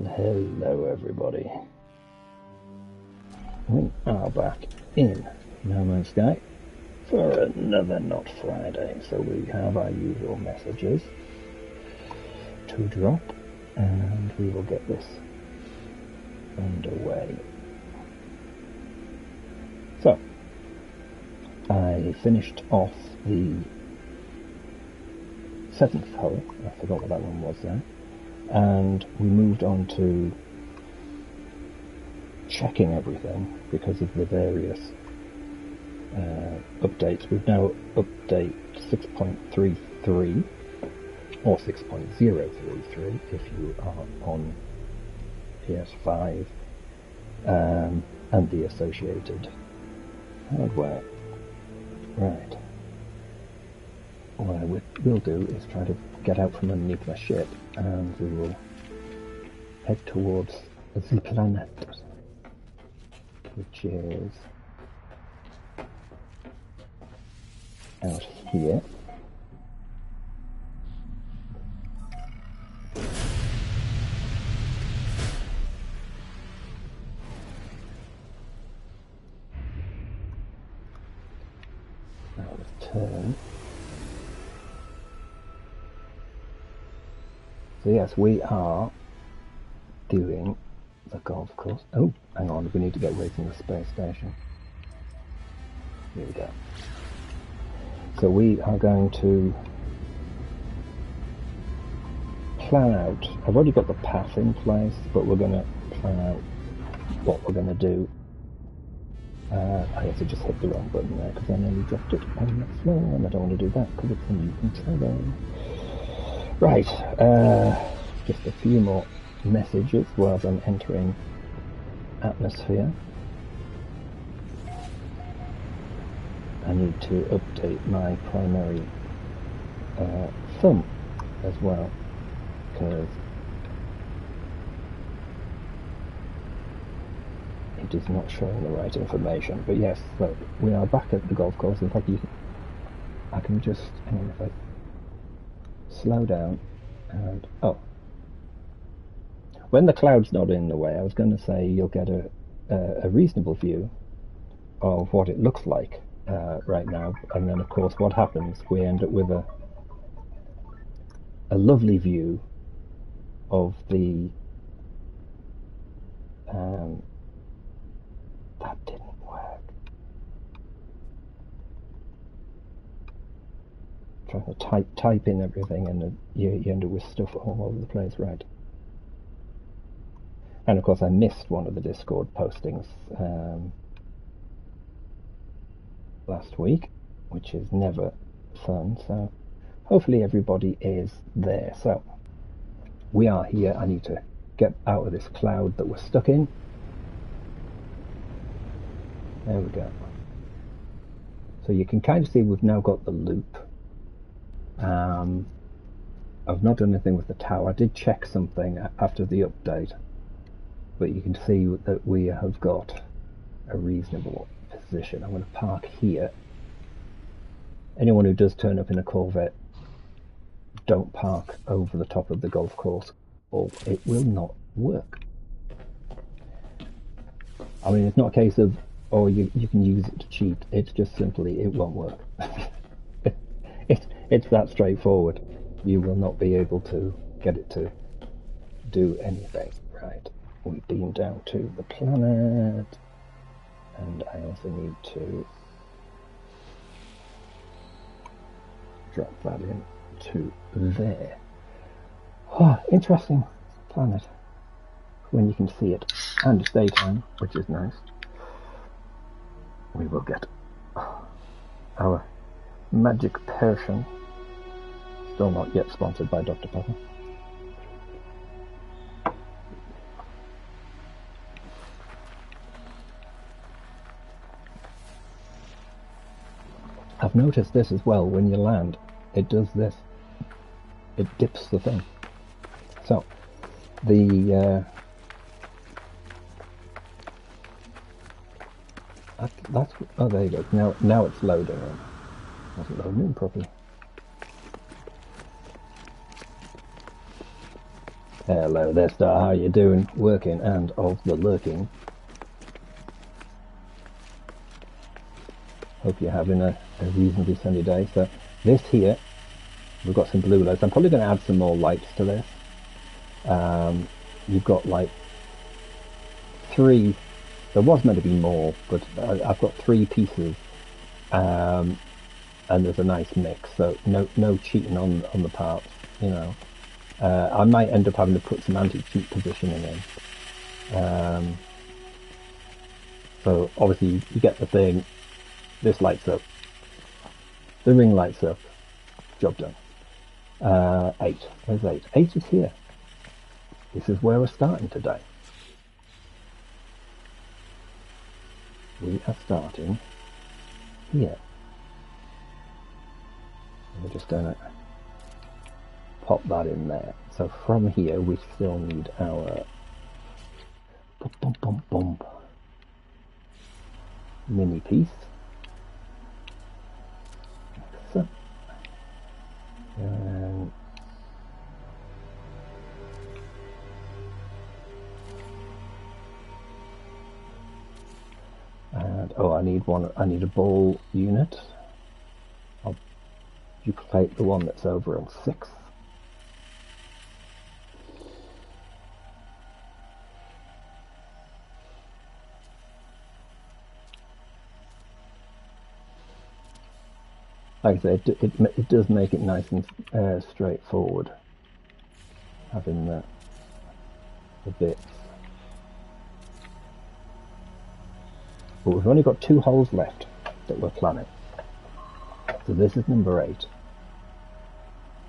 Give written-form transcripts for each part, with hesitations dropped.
Well, hello everybody. We are back in No Man's Sky for another Not Friday, so we have our usual messages to drop and we will get this underway. So, I finished off the 7th hull, I forgot what that one was there, and we moved on to checking everything because of the various updates. We've now update 6.33 or 6.033 if you are on PS5 and the associated hardware. Right. What I will do is try to get out from underneath my ship and we will head towards the planet, which is out here. Now let's turn. So yes, we are doing the golf course. Oh, hang on, we need to get away from the space station. Here we go. So we are going to plan out, I've already got the path in place, but we're going to plan out what we're going to do. I have to just hit the wrong button there because I nearly dropped it on the floor and I don't want to do that because it's a new controller. Right, just a few more messages while I'm entering atmosphere. I need to update my primary thumb as well because it is not showing the right information. But yes, so we are back at the golf course. In fact, I can just, hang on, if I slow down and when the cloud's not in the way, I was going to say you'll get a reasonable view of what it looks like right now, and then of course what happens, we end up with a lovely view of the that didn't work. Trying to type in everything and you end up with stuff all over the place, right? And of course I missed one of the Discord postings last week, which is never fun, so hopefully everybody is there. So we are here. I need to get out of this cloud that we're stuck in. There we go. So you can kind of see we've now got the loop. I've not done anything with the tower. I did check something after the update, but you can see that we have got a reasonable position. I'm going to park here. Anyone who does turn up in a Corvette, don't park over the top of the golf course or it will not work. I mean, it's not a case of, oh, you can use it to cheat. It's just simply, it won't work. It's that straightforward. You will not be able to get it to do anything. Right, we beam down to the planet, and I also need to drop that in to there. Oh, interesting planet when you can see it, and it's daytime, which is nice. We will get our magic potion. Still not yet sponsored by Dr. Pepper. I've noticed this as well, when you land, it does this. It dips the thing. So, the that's oh, there you go. Now it's loading. It wasn't loading in properly. Hello there, Star. How you doing? Working and of the lurking. Hope you're having a reasonably sunny day. So this here, we've got some blue lights. I'm probably going to add some more lights to this. You've got like 3. There was meant to be more, but I've got 3 pieces, and there's a nice mix. So no cheating on the parts, you know. I might end up having to put some anti-cheat positioning in. So obviously you get the thing. This lights up. The ring lights up. Job done. 8. Where's 8? 8 is here. This is where we're starting today. We are starting here. We're just going to pop that in there. So from here we still need our mini piece. So, and oh, I need a ball unit. I'll duplicate the one that's over on 6. Like I said, it does make it nice and straightforward, having the bits. But we've only got 2 holes left that we're planning. So this is number 8.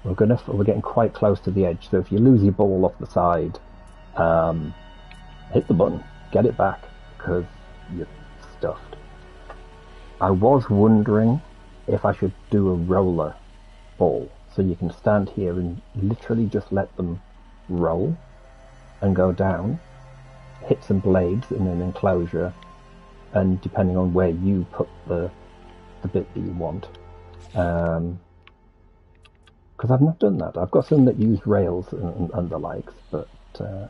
We're getting quite close to the edge. So if you lose your ball off the side, hit the button, get it back, because you're stuffed. I was wondering if I should do a roller ball, so you can stand here and literally just let them roll and go down, hit some blades in an enclosure, and depending on where you put the bit that you want, because I've not done that. I've got some that use rails and the likes, but so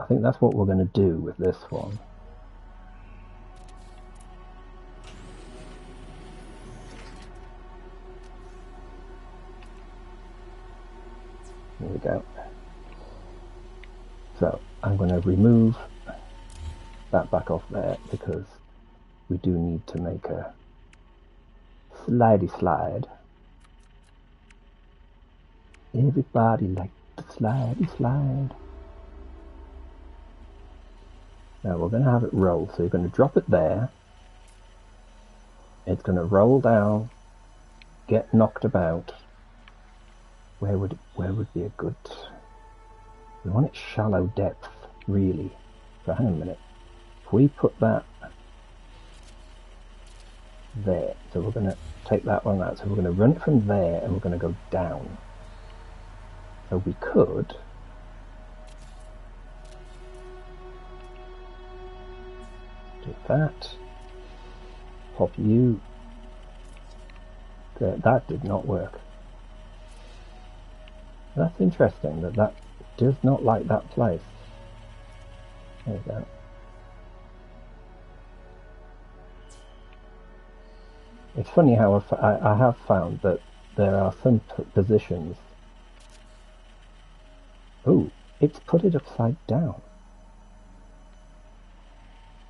I think that's what we're going to do with this one. There we go. So I'm going to remove that back off there because we do need to make a slidey slide. Everybody likes the slidey slide. Now we're going to have it roll. So you're going to drop it there. It's going to roll down, get knocked about. Where would be a good? We want it shallow depth, really. So hang on a minute. If we put that there, so we're going to take that one out. So we're going to run it from there, and we're going to go down. So we could do that. Pop you. There. That did not work. That's interesting that does not like that place. There we go. It's funny how I have found that there are some positions. Oh, it's put it upside down.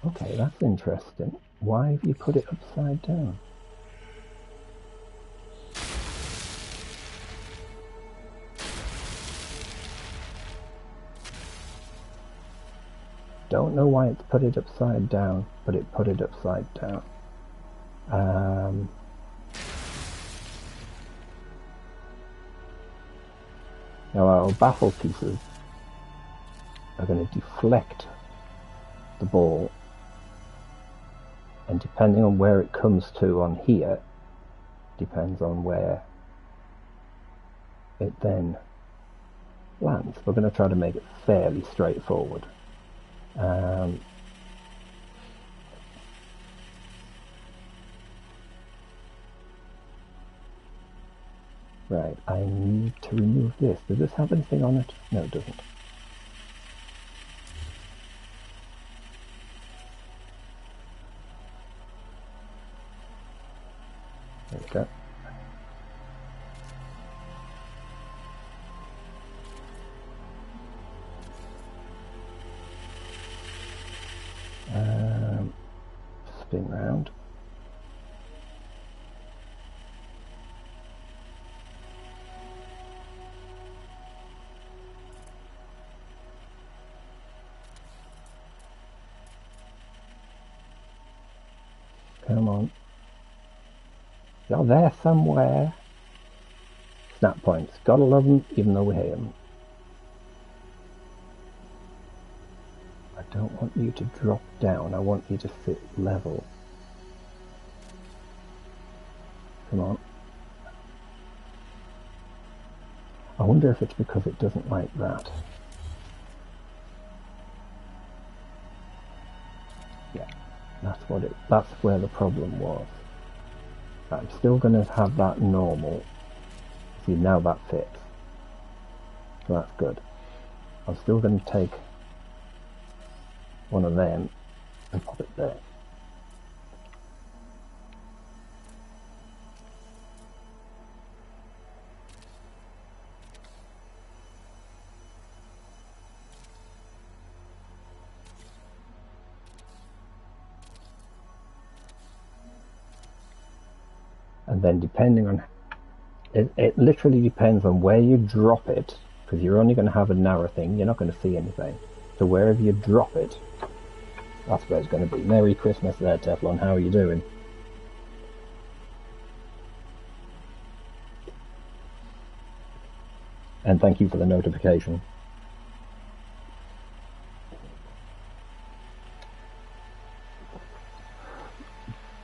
Okay, that's interesting. Why have you put it upside down? Don't know why it's put it upside down, but it put it upside down. Now our baffle pieces are going to deflect the ball, and depending on where it comes to on here, depends on where it then lands. We're going to try to make it fairly straightforward. Right, I need to remove this. Does this have anything on it? No, it doesn't. There we go. Spin round. Come on. You're there somewhere. Snap points. Gotta love them, even though we hate them. I don't want you to drop down. I want you to sit level. Come on. I wonder if it's because it doesn't like that. Yeah, that's where the problem was. I'm still going to have that normal. See, now that fits. So that's good. I'm still going to take one of them and pop it there. And then depending on it literally depends on where you drop it, because you're only going to have a narrow thing, you're not going to see anything. So wherever you drop it, that's where it's going to be. Merry Christmas there, Teflon. How are you doing? And thank you for the notification.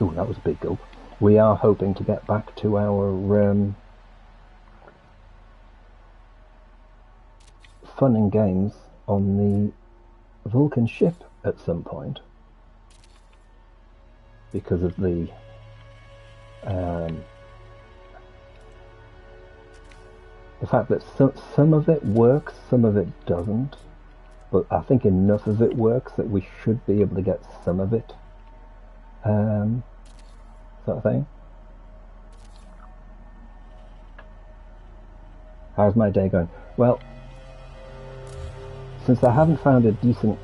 Oh, that was a big gulp. We are hoping to get back to our fun and games on the Vulcan ship at some point, because of the fact that some of it works, some of it doesn't, but I think enough of it works that we should be able to get some of it, sort of thing. How's my day going? Well, since I haven't found a decent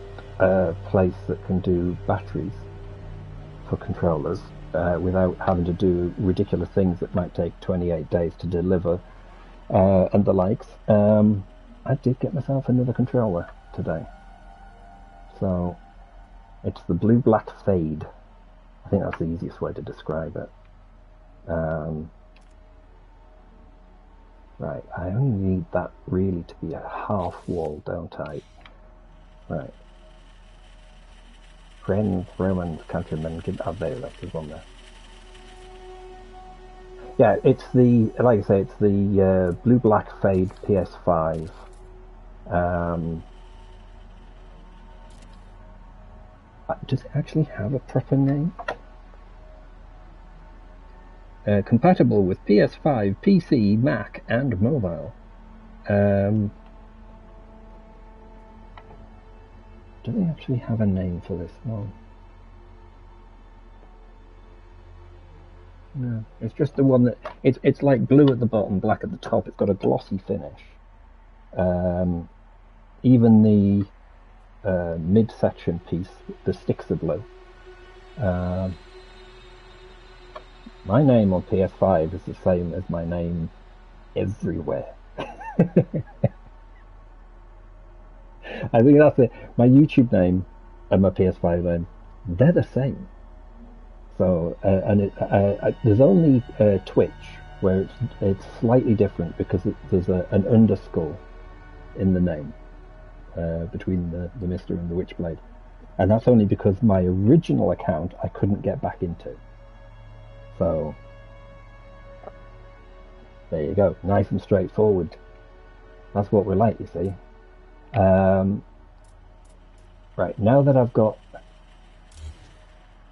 place that can do batteries for controllers without having to do ridiculous things that might take 28 days to deliver and the likes, I did get myself another controller today. So it's the blue-black fade. I think that's the easiest way to describe it. Right, I only need that really to be a half wall, don't I? Right. Friends, Romans, countrymen, there, there's one there. Yeah, it's the, like I say, it's the blue-black fade PS5. Does it actually have a proper name? Compatible with PS5, PC, Mac, and mobile. Do they actually have a name for this? No. No, it's just the one that it's like blue at the bottom, black at the top. It's got a glossy finish. Even the midsection piece, the sticks are blue. My name on PS5 is the same as my name everywhere. I think that's it. My YouTube name and my PS5 name, they're the same. So, and there's only Twitch where it's slightly different because there's an underscore in the name between the Mr. and the Witchblade. And that's only because my original account I couldn't get back into. So, there you go. Nice and straightforward. That's what we like, you see. Right, now that I've got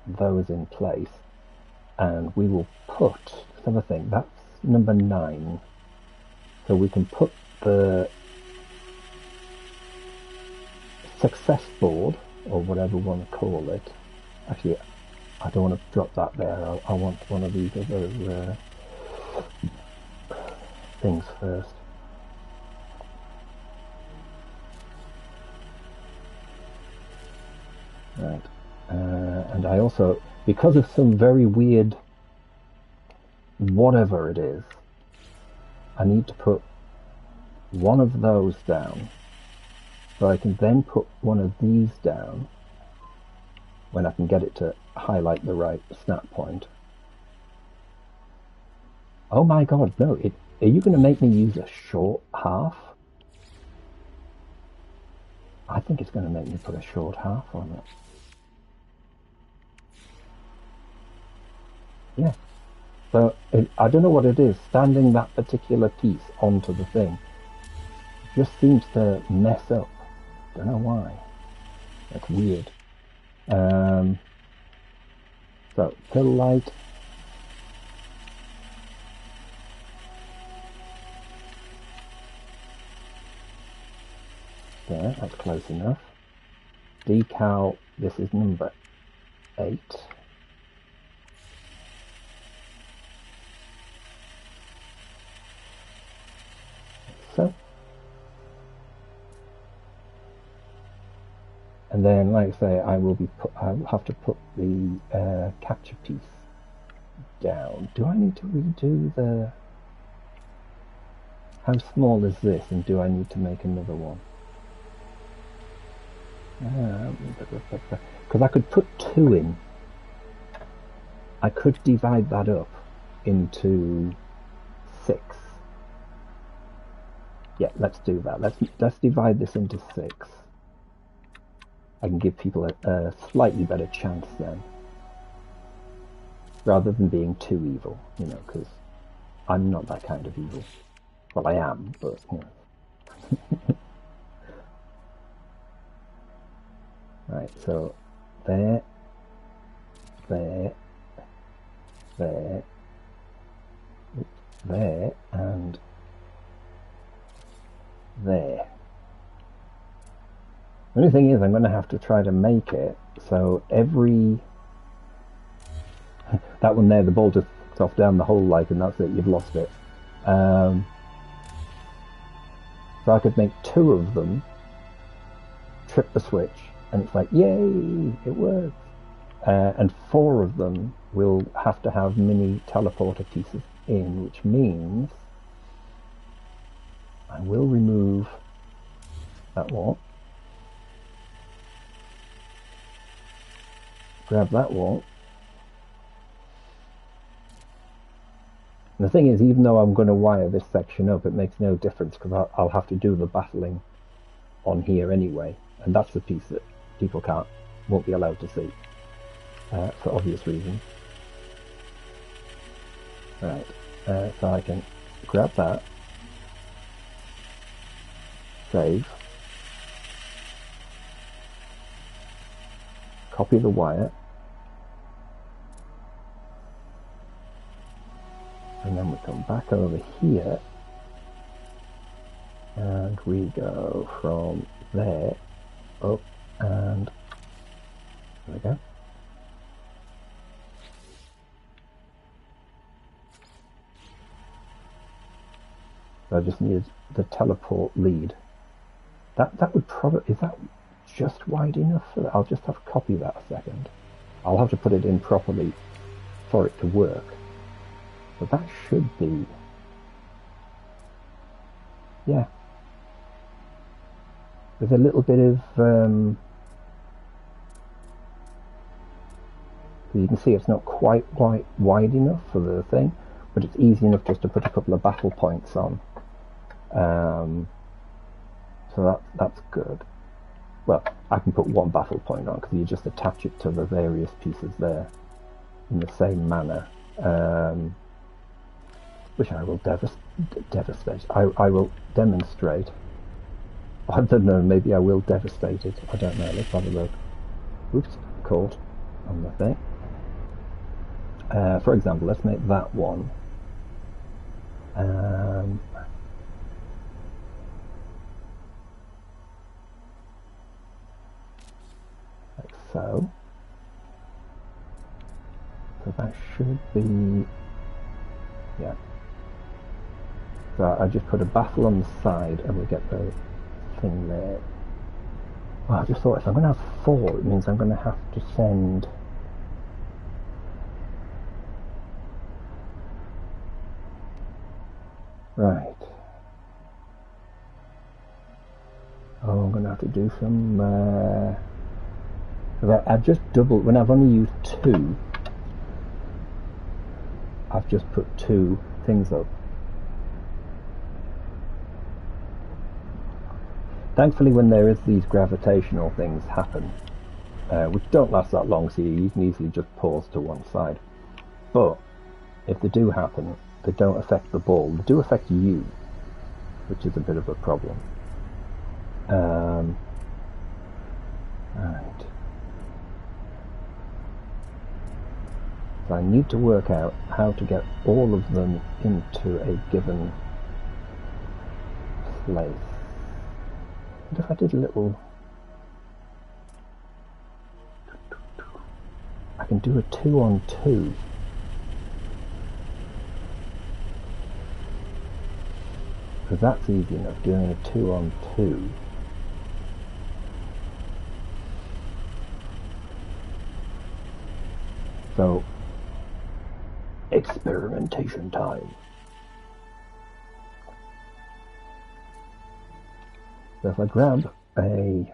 those in place, and we will put, let's have a think, that's number 9. So we can put the success board, or whatever we want to call it. Actually, I don't want to drop that there. I want one of these other things first. Right. And I also, because of some very weird whatever it is, I need to put one of those down, so I can then put one of these down when I can get it to highlight the right snap point. Oh my god, no, are you going to make me use a short half? I think it's going to make me put a short half on it. Yeah. So I don't know what it is, standing that particular piece onto the thing just seems to mess up. Don't know why. That's weird. So fill light. There, that's close enough. Decal, this is number 8. So, and then, like I say, I'll have to put the capture piece down. Do I need to redo the? How small is this, and do I need to make another one? Because I could put 2 in. I could divide that up into 6. Yeah, let's do that. Let's divide this into 6. I can give people a slightly better chance then, rather than being too evil, you know, because I'm not that kind of evil. Well, I am, but you know. Right, so there, and there. The only thing is, I'm going to have to try to make it so every that one there, the ball just fucks off down the hole, like, and that's it. You've lost it. So I could make 2 of them, trip the switch, and it's like, yay, it works. And 4 of them will have to have mini teleporter pieces in, which means I will remove that wall, grab that wall. And the thing is, even though I'm going to wire this section up, it makes no difference because I'll have to do the battling on here anyway, and that's the piece that people won't be allowed to see for obvious reasons. Right, so I can grab that, save, copy the wire, and then we come back over here and we go from there up, and there we go. So I just need the teleport lead. That would probably, is that just wide enough for that? I'll just have to copy that a second. I'll have to put it in properly for it to work. But that should be, yeah. There's a little bit of, you can see it's not quite wide enough for the thing, but it's easy enough just to put a couple of battle points on. So that's good. Well, I can put 1 battle point on because you just attach it to the various pieces there in the same manner. Which I will devastate. I will demonstrate. I don't know, maybe I will devastate it. I don't know, let's have a look. Oops, caught on the thing. For example, let's make that one. go. So that should be, yeah. So I just put a baffle on the side and we get the thing there. Oh, I just thought if I'm going to have 4, it means I'm going to have to send... Right. Oh, I'm going to have to do some... I've just doubled... When I've only used 2, I've just put 2 things up. Thankfully, when there is these gravitational things happen, which don't last that long, so you can easily just pause to one side. But if they do happen, they don't affect the ball. They do affect you, which is a bit of a problem. Right. So I need to work out how to get all of them into a given place. What if I did a little... I can do a 2-on-2. Because that's easy enough, doing a 2-on-2. So, experimentation time. So if I grab a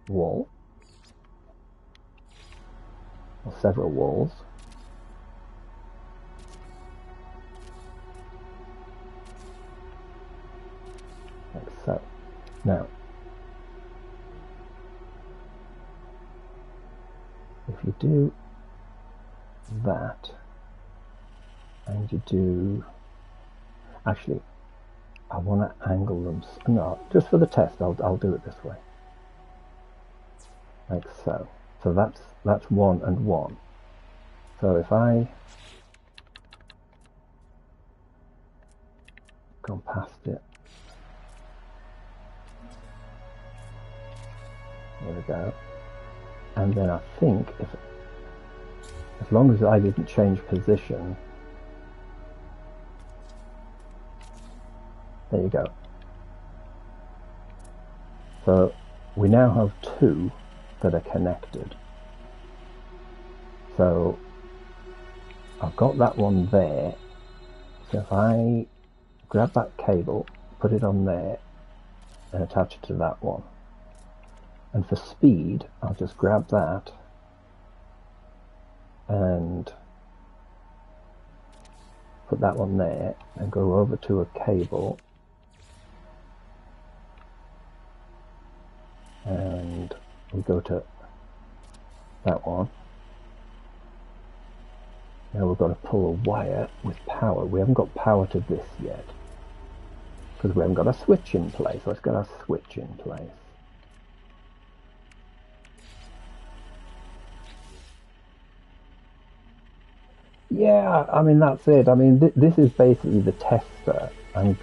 wall, or several walls, like so. Now, if you do that, and you do... Actually, I want to angle them. No, just for the test, I'll do it this way, like so. So that's 1 and 1. So if I go past it, there we go. And then I think as long as I didn't change position. There you go. So we now have 2 that are connected. So I've got that one there. So if I grab that cable, put it on there, and attach it to that one. And for speed, I'll just grab that and put that one there and go over to a cable. And we go to that one. Now we've got to pull a wire with power. We haven't got power to this yet because we haven't got a switch in place. Let's get our switch in place. Yeah, I mean that's it. I mean this is basically the tester, and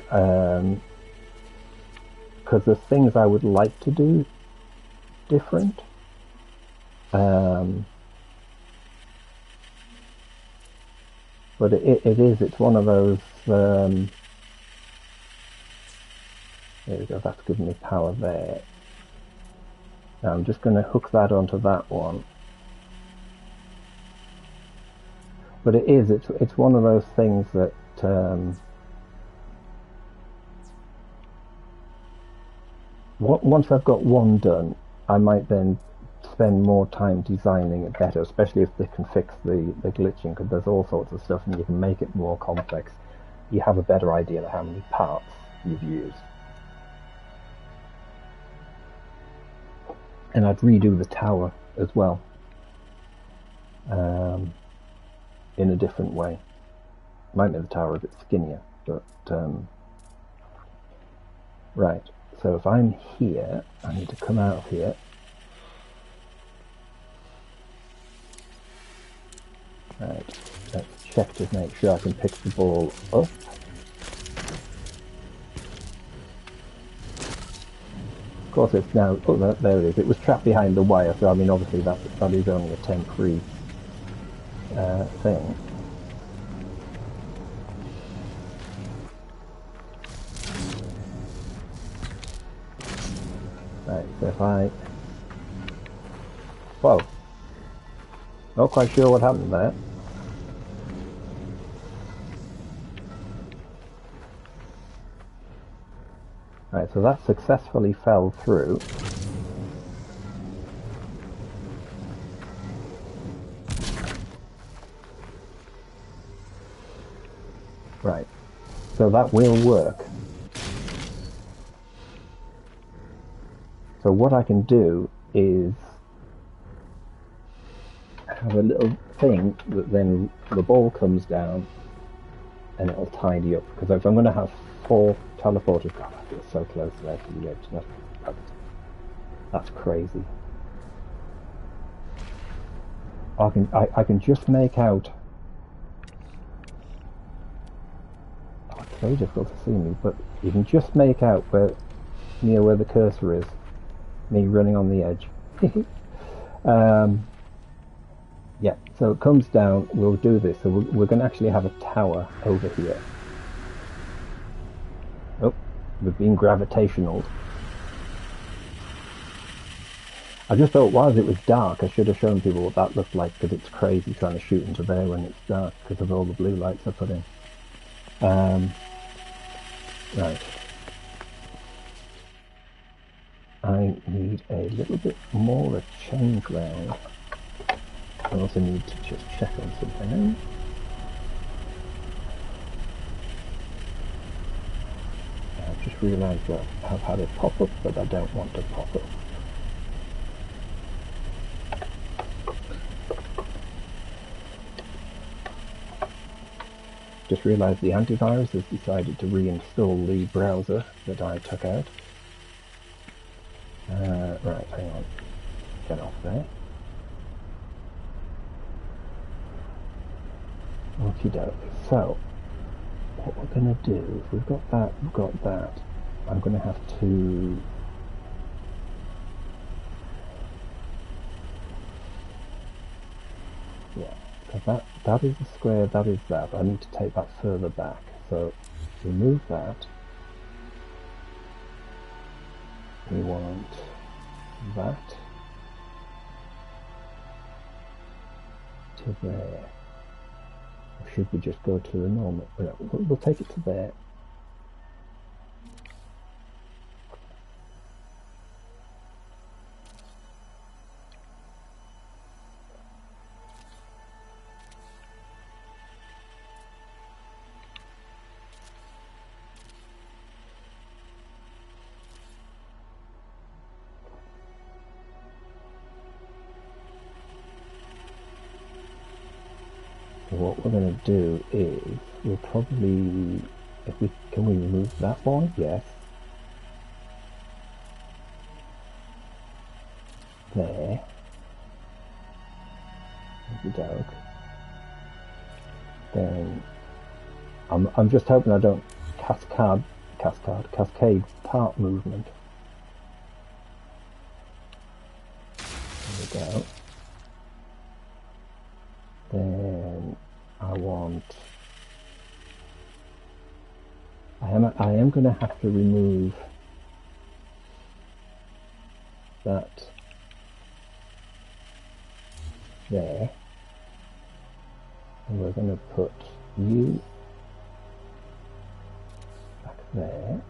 because there's things I would like to do different. But it's one of those, there we go, that's giving me power there. Now I'm just going to hook that onto that one. But it's one of those things that, once I've got one done, I might then spend more time designing it better, especially if they can fix the glitching, because there's all sorts of stuff and you can make it more complex. You have a better idea of how many parts you've used. And I'd redo the tower as well, in a different way. Might make the tower a bit skinnier, but right. So if I'm here, I need to come out of here. Right, let's check to make sure I can pick the ball up. course, it's now. Oh, there it is. It was trapped behind the wire, so I mean, obviously that is only a temporary thing. Right. So if I. Whoa. Not quite sure what happened there. Right. So that successfully fell through. Right, so that will work. So what I can do is have a little thing that then the ball comes down and it'll tidy up. Because if I'm going to have 4 teleporters, God, I feel so close there to the edge. That's crazy. I can just make out. It's very difficult to see me, but you can just make out near where the cursor is, me running on the edge. Yeah, so it comes down, we'll do this, so we're going to actually have a tower over here. Oh, we've been gravitational. I just thought, while it was dark, I should have shown people what that looked like, because it's crazy trying to shoot into there when it's dark, because of all the blue lights I put in. Right. I need a little bit more a change round. I also need to just check on something. I've just realised that I've had it pop up, but I don't want to pop up. Just realised the antivirus has decided to reinstall the browser that I took out. Right, hang on. Get off there. Okie doke. So, what we're going to do, if we've got that, I'm going to have to... Yeah, because that is the square, that is that. I need to take that further back. So, remove that. We want that to there. Or should we just go to the normal? We'll take it to there. What we're going to do is we'll probably, can we remove that one? Yes. There. Okey-doke. Then I'm just hoping I don't cascade part movement. There we go. Then I am going to have to remove that there, and we're going to put you back there.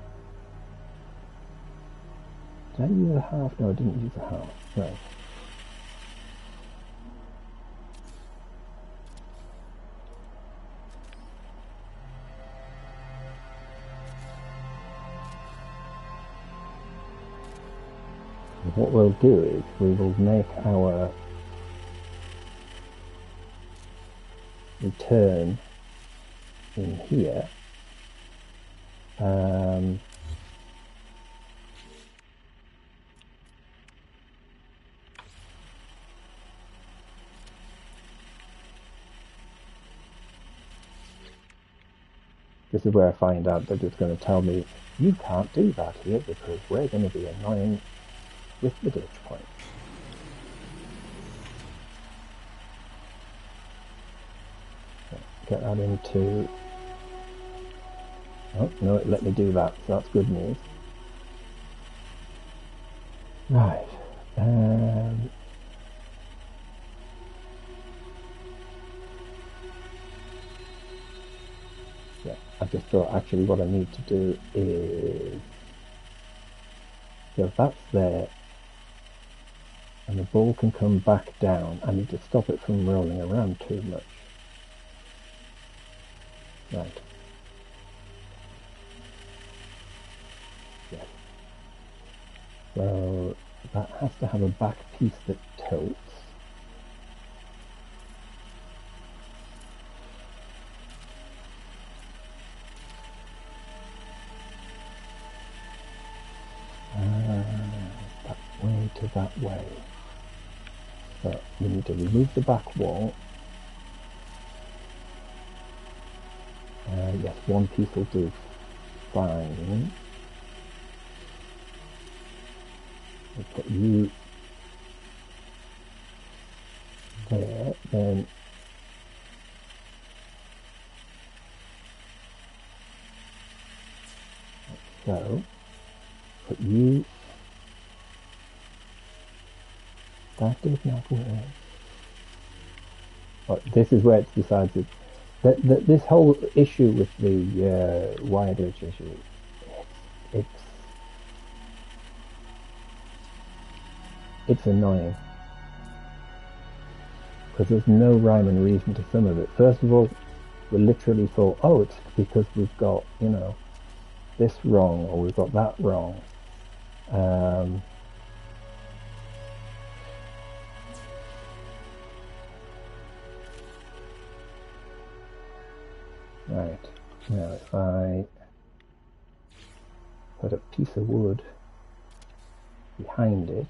Did I use a half? No, I didn't use a half. Right. What we'll do is we will make our return in here. This is where I find out that it's going to tell me you can't do that here because we're going to be annoying with the ditch point. Get that into... Oh, no, it let me do that, so that's good news. Right. Yeah, I just thought actually what I need to do is... So if that's there, and the ball can come back down, I need to stop it from rolling around too much. Right. Yes. So that has to have a back piece that tilts. That way to that way. So we need to remove the back wall. Yes, one piece will do fine. We'll put you there, then so put you that does not work. But this is where it's decided that this whole issue with the wire glitch issue, it's annoying because there's no rhyme and reason to some of it. First of all, we literally thought, oh, it's because we've got, you know, this wrong or we've got that wrong. Right, now if I put a piece of wood behind it,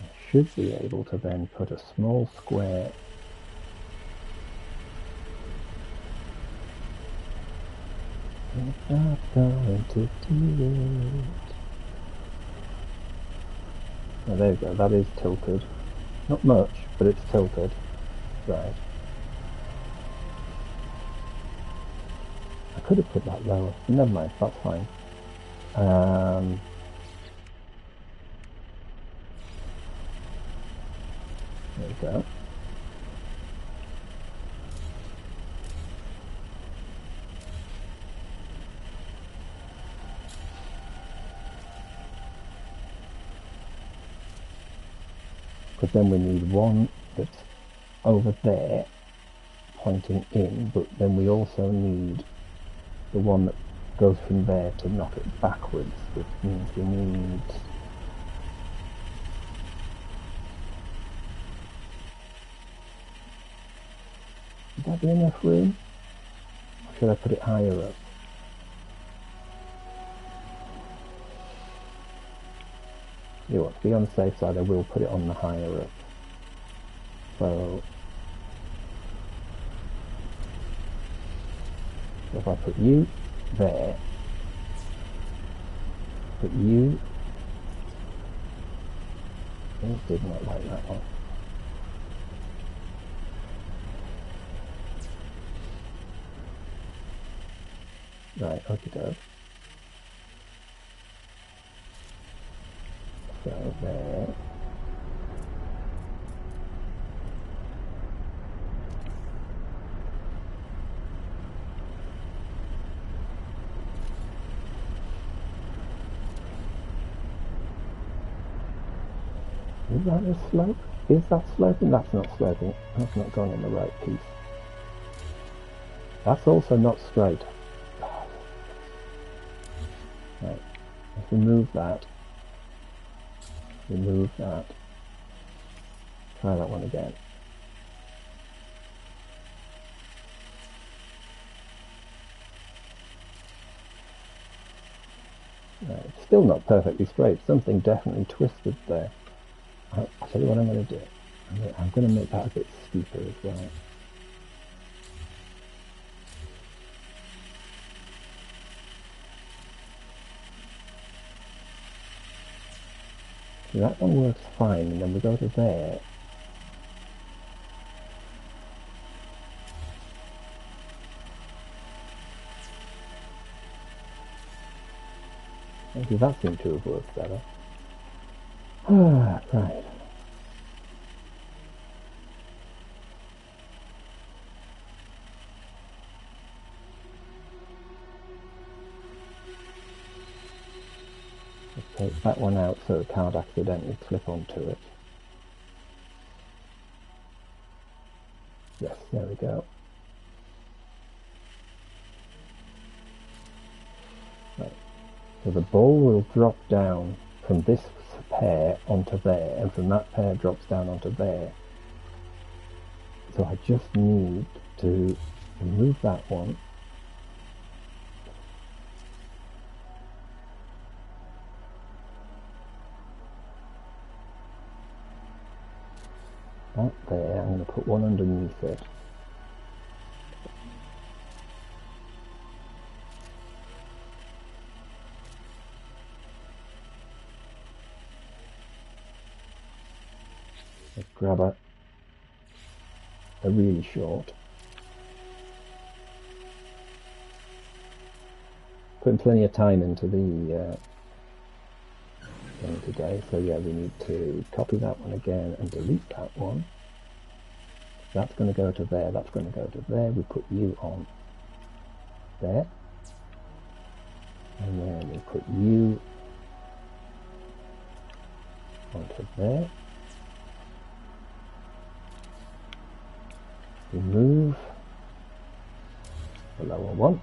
I should be able to then put a small square It's not going to do it. Oh, there you go, that is tilted. Not much, but it's tilted. Right. I could have put that lower. Never mind, that's fine. There we go. Because then we need one that's over there pointing in, but then we also need the one that goes from there to knock it backwards, which means we need would that be enough room? Or should I put it higher up? You know what, to be on the safe side I will put it on the higher up. So if I put you there, put you, I did not like that one. Right, okay, doke. So there. Is that a slope? Is that sloping? That's not sloping. That's not going on the right piece. That's also not straight. Right, let's remove that. Remove that. Try that one again. Right, it's still not perfectly straight. Something definitely twisted there. I'll tell you what I'm going to do. I'm going to make that a bit steeper as well. So that one works fine, and then we go to there. Maybe that seemed to have worked better. Right. Let's take that one out so it can't accidentally clip onto it. Yes, there we go. Right. So the ball will drop down from this pair onto there, and from that pair drops down onto there. So I just need to remove that one. That there, I'm going to put one underneath it. Let's grab a really short. Putting plenty of time into the thing today, so yeah, we need to copy that one again and delete that one. That's going to go to there, that's going to go to there. We put you on there, and then we put you onto there. Remove the lower one,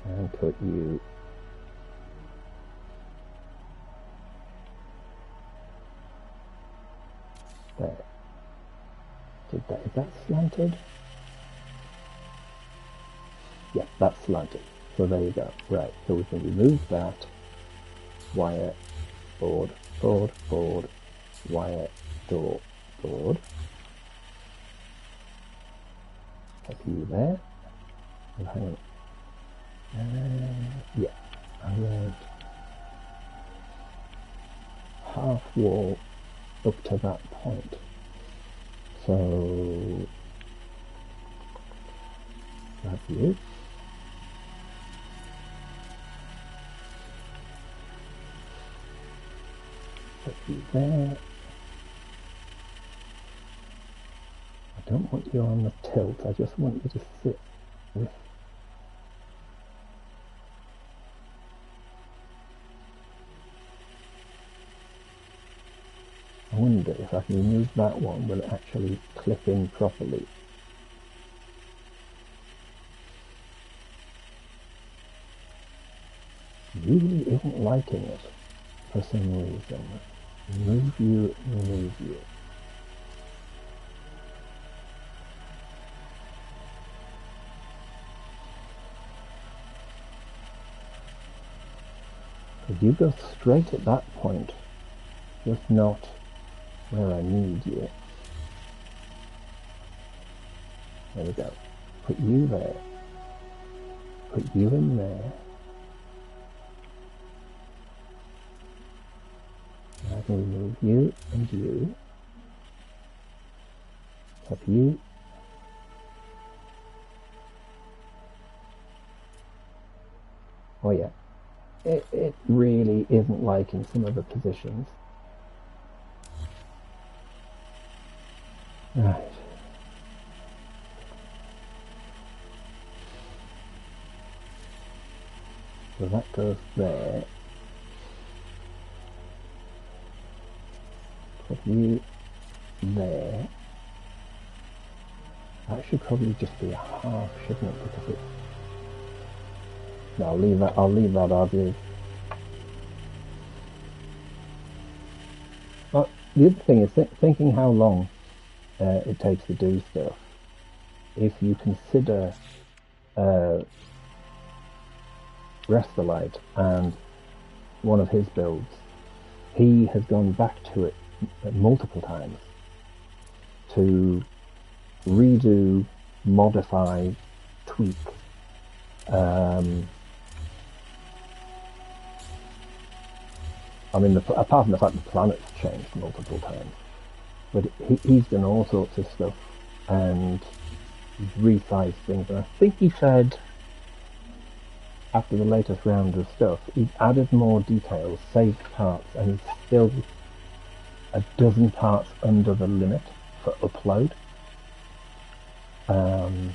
and put you there. Is that slanted? Yeah, that's slanted. So there you go. Right, so we can remove that. Wire, board, board, board, wire, door, board. Put you there. Oh, hang on. Yeah, I want half wall up to that point. So that's you. Put you there. I don't want you on the tilt, I just want you to sit with. I wonder if I can remove that one, will it actually clip in properly? Really isn't liking it for some reason. Remove you, remove you. Because you go straight at that point, just not where I need you. There we go. Put you there. Put you in there. And I can remove you and you. Put you. Oh yeah. It really isn't liking some of the positions. Right. So that goes there. Put you there. That should probably just be a half, shouldn't it? Because it's... No, I'll leave that as is. But the other thing is thinking how long it takes to do stuff. If you consider Restolite and one of his builds, he has gone back to it multiple times to redo, modify, tweak I mean, apart from the fact the planet's changed multiple times, but he's done all sorts of stuff and resized things. And I think he said after the latest round of stuff, he's added more details, saved parts, and he's still a dozen parts under the limit for upload. I mean,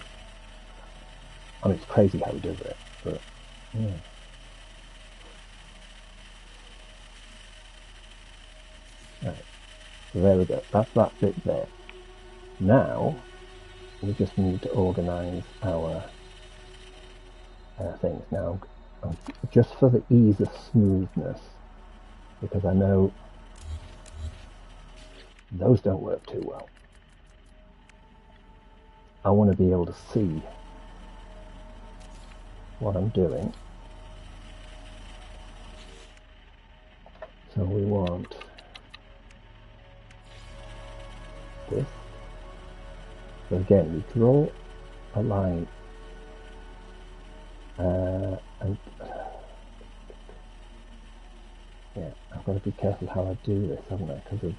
it's crazy how he does it, but yeah. Right, so there we go. That's that bit there. Now we just need to organise our things. Now, just for the ease of smoothness, because I know those don't work too well. I want to be able to see what I'm doing. So we want this. So again, we draw a line and yeah, I've got to be careful how I do this, haven't I, because of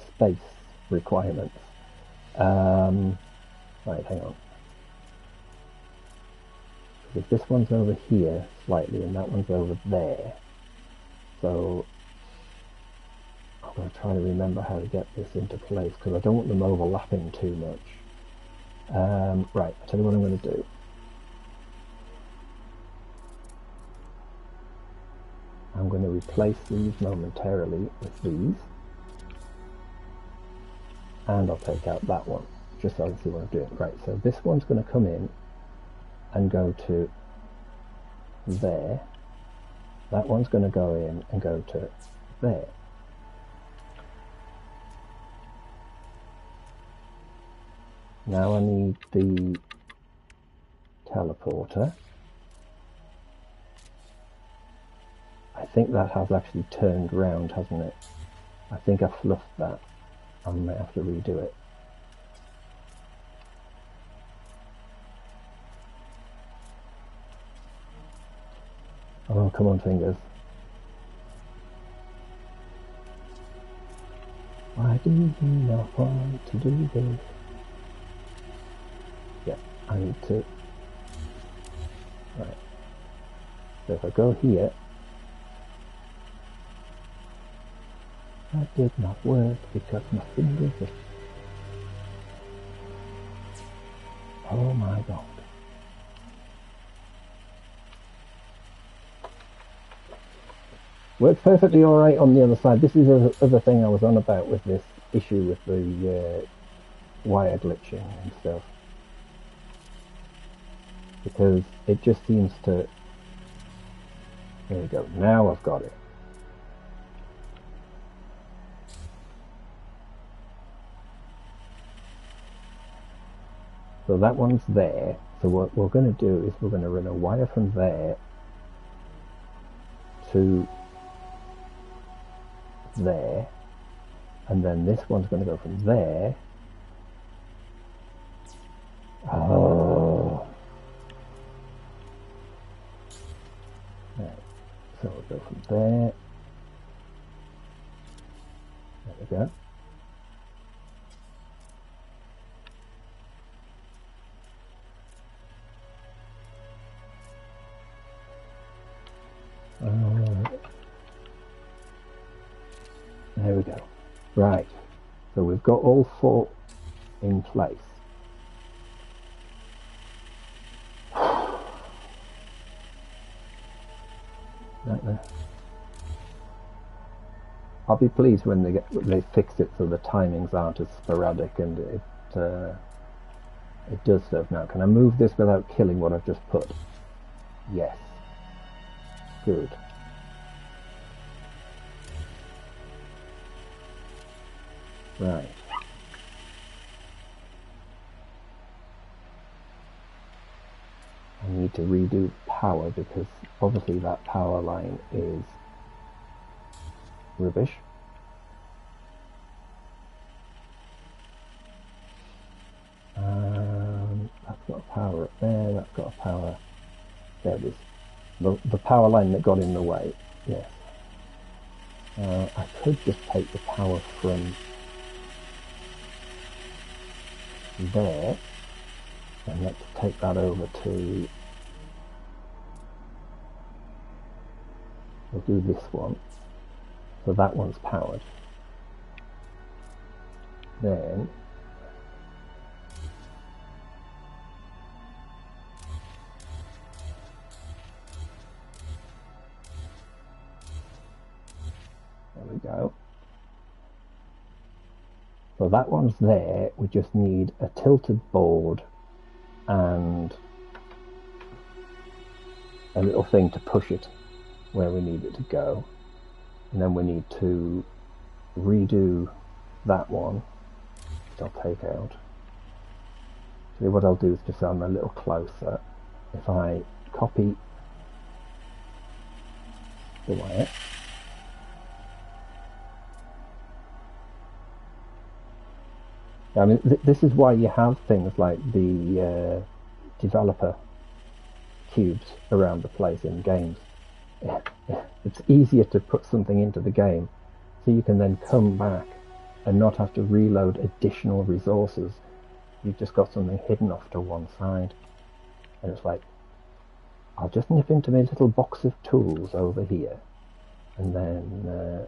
space requirements. Right, hang on. Because this one's over here slightly and that one's over there, so I'm going to try to remember how to get this into place because I don't want them overlapping too much. Right, I'll tell you what I'm going to do. I'm going to replace these momentarily with these, and I'll take out that one just so I can see what I'm doing. Right, so this one's going to come in and go to there. That one's going to go in and go to there. Now I need the teleporter. I think that has actually turned round, hasn't it? I think I fluffed that. I might have to redo it. Oh, come on, fingers. Why do you not want to do this? Yeah, I need to... Right. So if I go here... That did not work because my fingers are... Oh my god. Works perfectly alright on the other side. This is the other thing I was on about with this issue with the wire glitching and stuff. Because it just seems to... There we go. Now I've got it. So that one's there. So what we're going to do is we're going to run a wire from there to there, and then this one's going to go from there. Oh. Right. So we'll go from there. There we go. There we go. Right. So we've got all four in place. Right there. I'll be pleased when they fix it so the timings aren't as sporadic and it does stuff now. Can I move this without killing what I've just put? Yes. Good. Right. I need to redo power because obviously that power line is rubbish. That's got a power up there, that's got a power... There it is. The power line that got in the way, yes. I could just take the power from there, and let's take that over to, we'll do this one, so that one's powered. Then there we go. So that one's there, we just need a tilted board and a little thing to push it where we need it to go. And then we need to redo that one, which I'll take out. So what I'll do is, just so I'm a little closer, if I copy the wire, I mean, this is why you have things like the developer cubes around the place in games. It's easier to put something into the game, so you can then come back and not have to reload additional resources. You've just got something hidden off to one side. And it's like, I'll just nip into my little box of tools over here, and then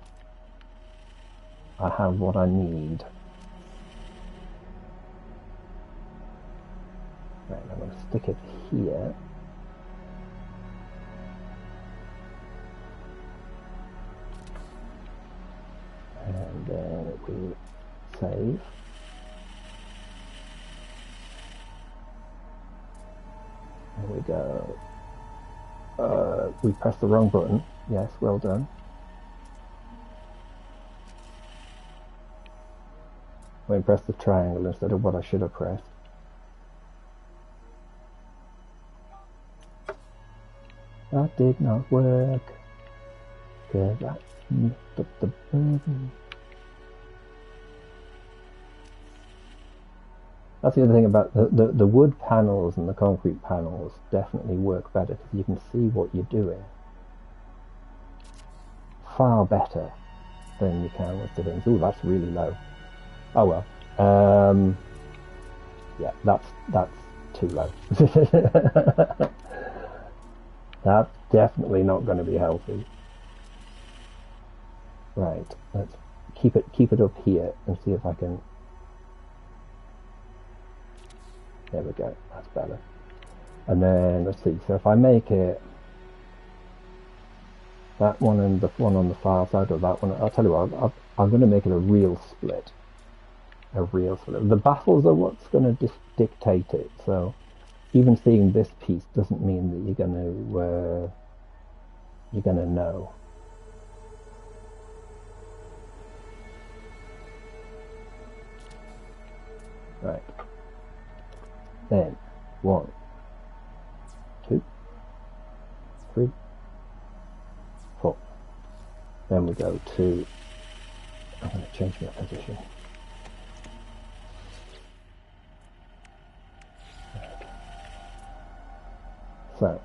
I have what I need. Right, I'm going to stick it here. And then we save. There we go. We pressed the wrong button. Yes, well done. We pressed the triangle instead of what I should have pressed. That did not work, because I messed up the button. That's the other thing about the wood panels and the concrete panels definitely work better, because you can see what you're doing far better than you can with the things. Ooh, that's really low. Oh well. Yeah, that's too low. That's definitely not going to be healthy. Right, let's keep it up here and see if I can. There we go, that's better. And then let's see, so if I make it that one and the one on the far side of that one, I'll tell you what, I'm going to make it a real split. A real split. The baffles are what's going to dictate it, so even seeing this piece doesn't mean that you're gonna know. Right. Then 1, 2, 3, 4. Then we go to. I'm going to change my position. So,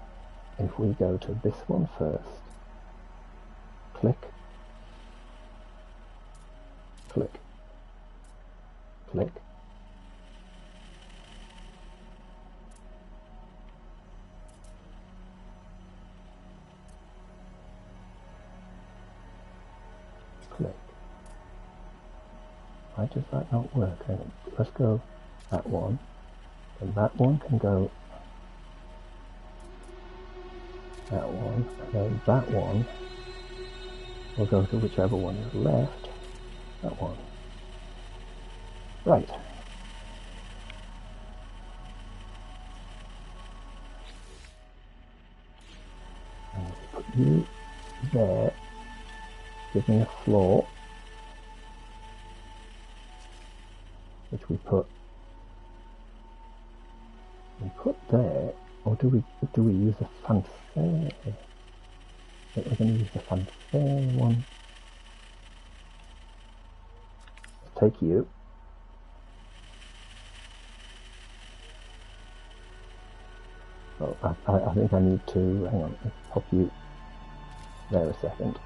if we go to this one first, click, click, click, click. Why does that not work? Hang on. Let's go that one, and that one can go. That one, and then that one will go to whichever one is left. That one. Right. And put you there. Give me a floor, which we put there. Or do we use a fanfare? I think we're going to use the fanfare one. Let's take you. Oh, I think I need to, hang on, let's pop you there a second.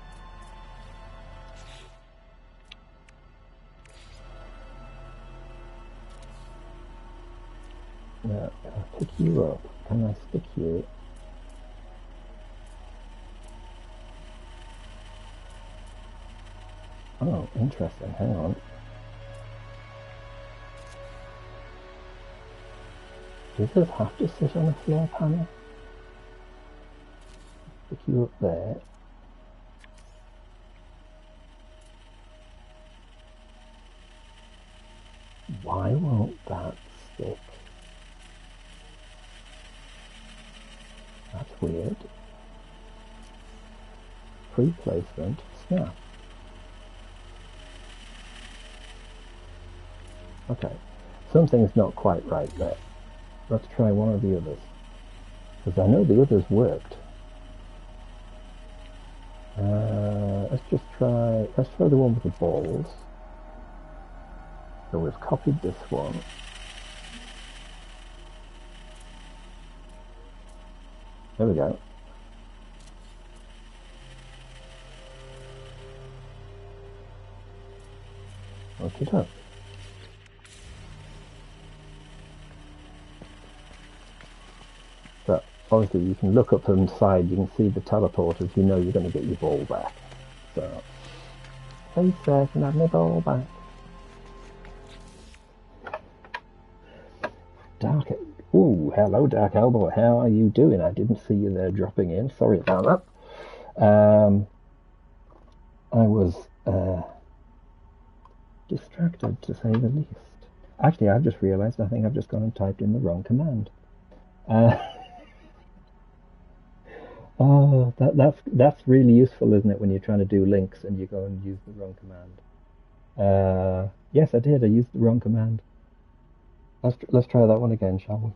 pick you up? Can I stick you? Oh, interesting. Hang on. Does it have to sit on a floor panel? Pick you up there. Why won't that stick? That's weird. Pre-placement, snap. Okay, something's not quite right there. Let's try one of the others. Because I know the others worked. Let's try the one with the balls. So we've copied this one. There we go. Look it up. So obviously you can look up from the side, you can see the teleporters, you know you're going to get your ball back. So, please sir, can I have my ball back? Dark, ooh, hello Dark Elbow, how are you doing? I didn't see you there dropping in, sorry about that. I was distracted to say the least. Actually, I've just realised I think I've just gone and typed in the wrong command. Oh, that's really useful, isn't it, when you're trying to do links and you go and use the wrong command. Yes, I did. I used the wrong command. Let's try that one again, shall we?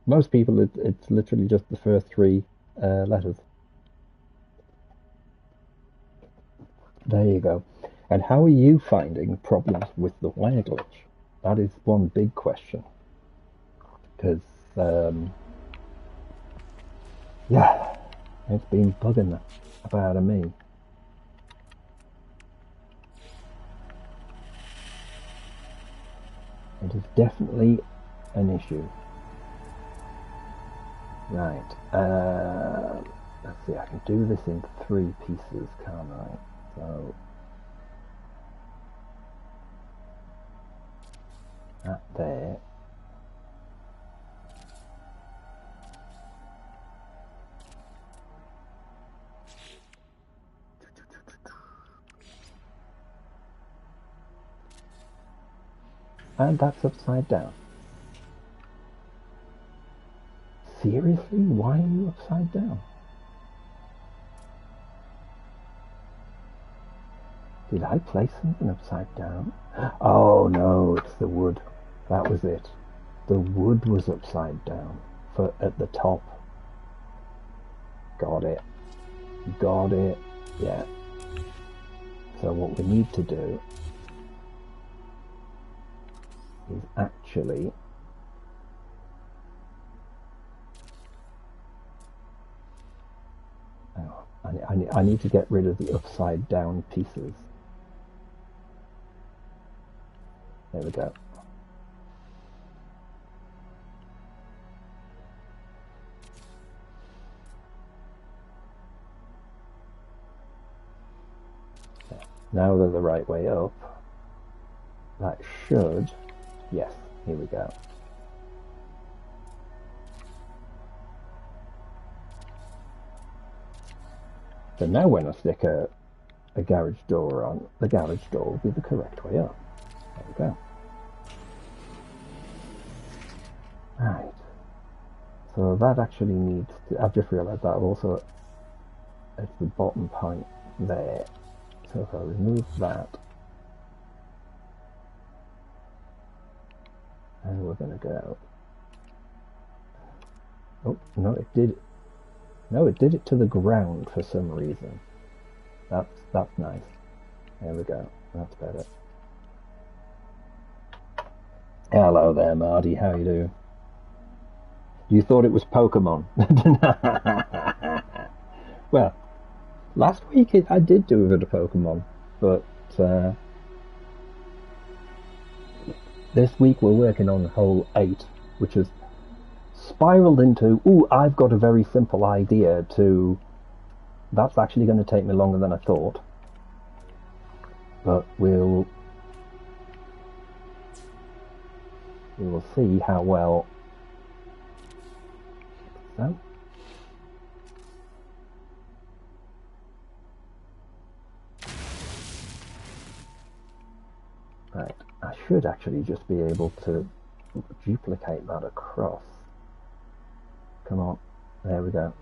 Most people, it's literally just the first three letters. There you go. And how are you finding problems with the wire glitch? That is one big question. Because, yeah, it's been bugging about me. It is definitely an issue. Right, let's see, I can do this in 3 pieces, can't I? So, that there. And that's upside down. Seriously? Why are you upside down? Did I place something upside down? Oh no, it's the wood. That was it. The wood was upside down at the top. Got it. Got it. Yeah. So what we need to do is actually I need to get rid of the upside down pieces. There we go. Now they're the right way up. That should, yes, here we go. So now when I stick a garage door on, the garage door will be the correct way up. There we go. Right. So that actually needs to, I've just realised that also it's the bottom point there. So if I remove that, and we're going to go. Oh, no, it did. No, it did it to the ground for some reason. That's nice. There we go. That's better. Hello there, Marty. How you doing? You thought it was Pokemon? Well, last week I did do a bit of Pokemon, but This week we're working on hole 8, which has spiraled into, ooh, I've got a very simple idea, to, that's actually going to take me longer than I thought. But we will see how well. So. Right, I should actually just be able to duplicate that across. Come on, there we go.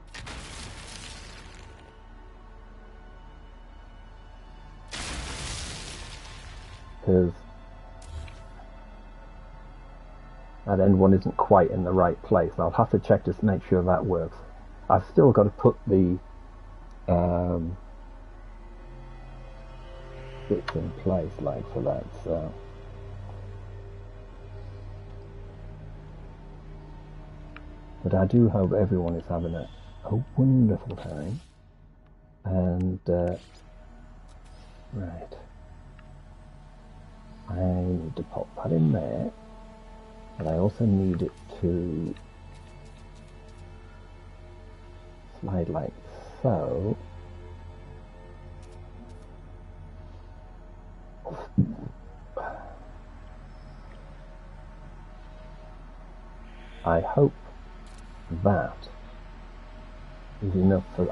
Because that end one isn't quite in the right place. I'll have to check to make sure that works. I've still got to put the bits in place like for that, so but I do hope everyone is having a wonderful time. And right, I need to pop that in there, but I also need it to slide like so. I hope that is enough for.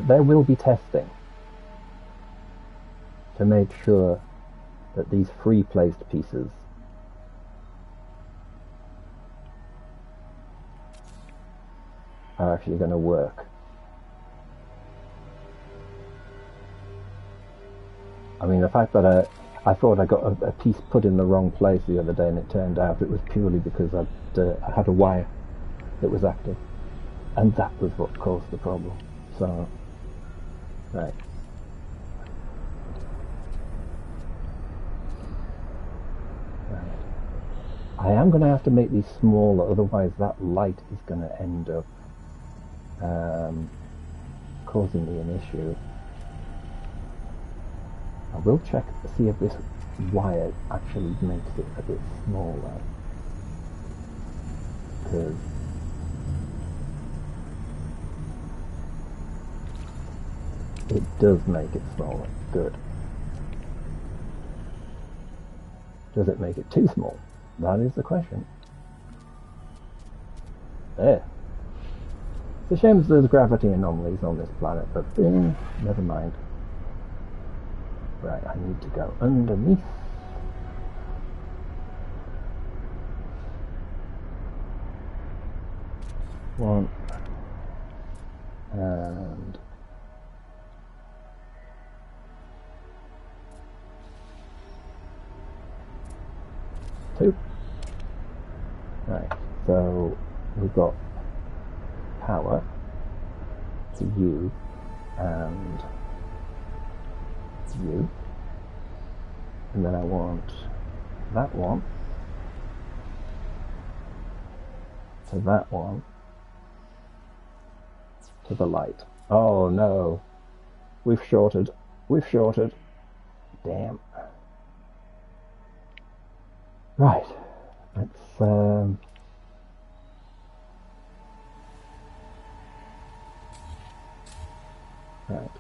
There will be testing to make sure that these free placed pieces are actually going to work. I mean, the fact that I thought I got a piece put in the wrong place the other day, and it turned out it was purely because I had a wire that was active, and that was what caused the problem. So, right. I am going to have to make these smaller, otherwise that light is going to end up causing me an issue. I will check to see if this wire actually makes it a bit smaller, because it does make it smaller. Good. Does it make it too small? That is the question. There. It's a shame there's gravity anomalies on this planet, but never mind. Right, I need to go underneath. One. And two. Right, so we've got power to you and you, and then I want that one to that one to the light. Oh no, we've shorted. Damn. Right, let's right.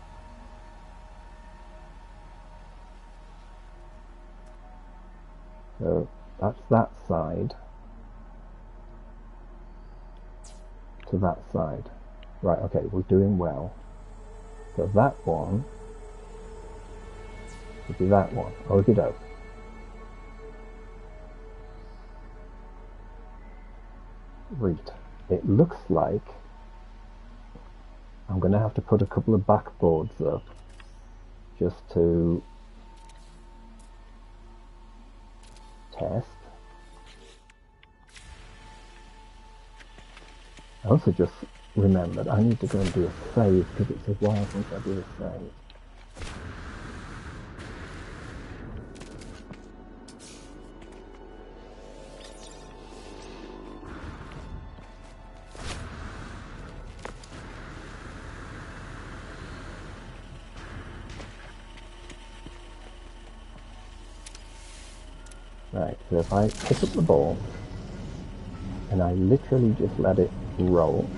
So that's that side to that side. Right, okay, we're doing well. So that one would be that one. Okie doke. Right. It looks like I'm going to have to put a couple of backboards up just to test. I also just remembered I need to go and do a save because it's a while since I did a save. Right, so if I pick up the ball and I literally just let it roll,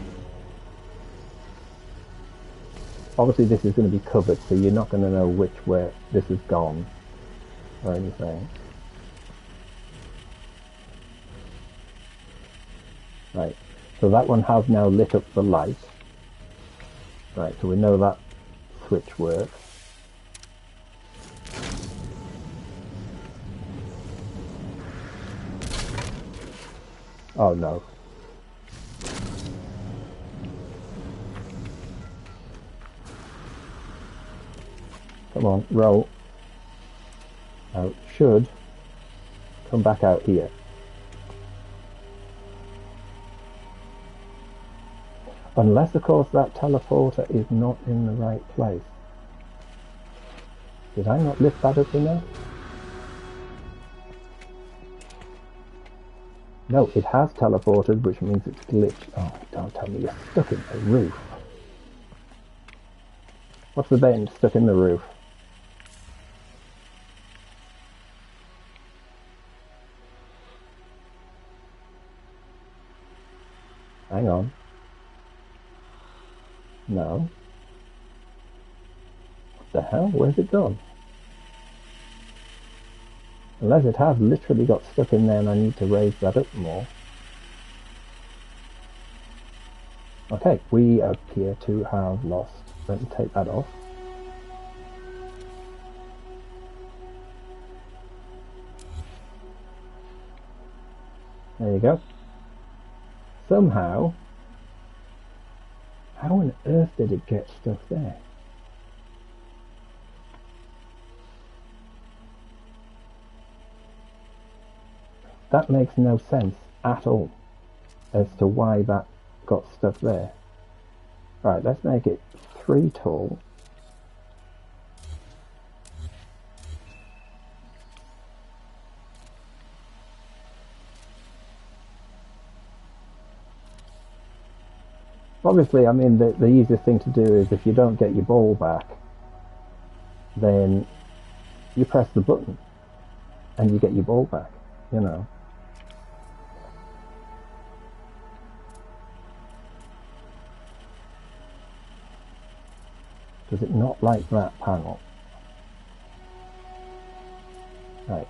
obviously this is going to be covered, so you're not going to know which way this has gone or anything. Right, so that one has now lit up the light. Right, so we know that switch works. Oh no. Come on, roll. Now it should come back out here. Unless, of course, that teleporter is not in the right place. Did I not lift that up enough? No, it has teleported, which means it's glitched. Oh, don't tell me you're stuck in the roof. What's the bait stuck in the roof? Hang on. No. What the hell? Where's it gone? Unless it has literally got stuck in there and I need to raise that up more. Okay, we appear to have lost. Let me take that off. There you go. Somehow, how on earth did it get stuck there? That makes no sense at all as to why that got stuck there. Right, let's make it 3 tall. Obviously, I mean, the easiest thing to do is if you don't get your ball back, then you press the button and you get your ball back, you know. Does it not like that panel? Right.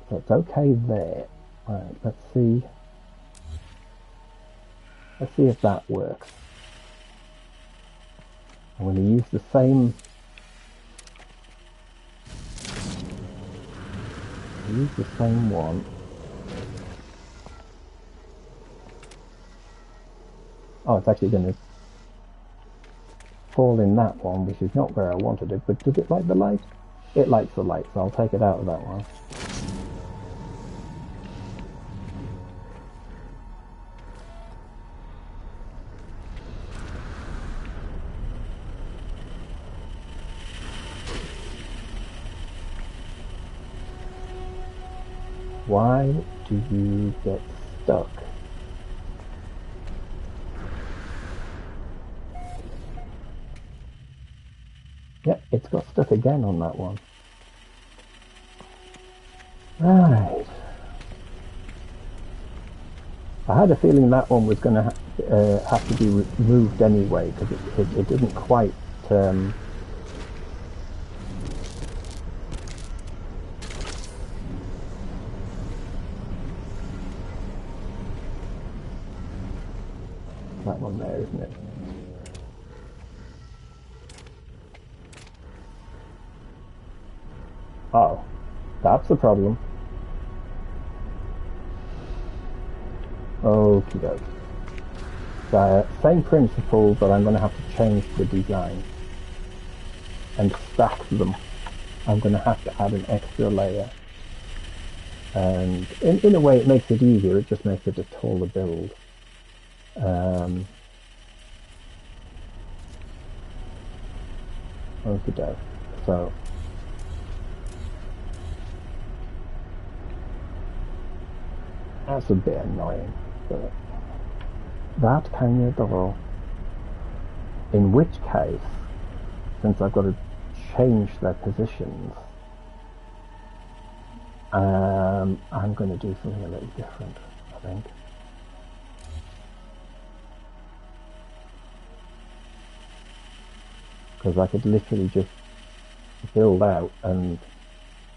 So it's okay there. Right, let's see. Let's see if that works. I'm going to use the same. Use the same one. Oh, it's actually going to fall in that one, which is not where I wanted it. But does it like the light? It likes the light, so I'll take it out of that one. Why do you get stuck? Yep, it's got stuck again on that one. Right. I had a feeling that one was going to have to be removed anyway, because it didn't quite... that one there, isn't it? Oh, that's the problem. Okie doke. So, same principle, but I'm going to have to change the design and stack them. I'm going to have to add an extra layer. And in a way it makes it easier, it just makes it a taller build. Okie doke. So, that's a bit annoying, but that can you do. In which case, since I've got to change their positions, I'm going to do something a little different, I think. Because I could literally just build out and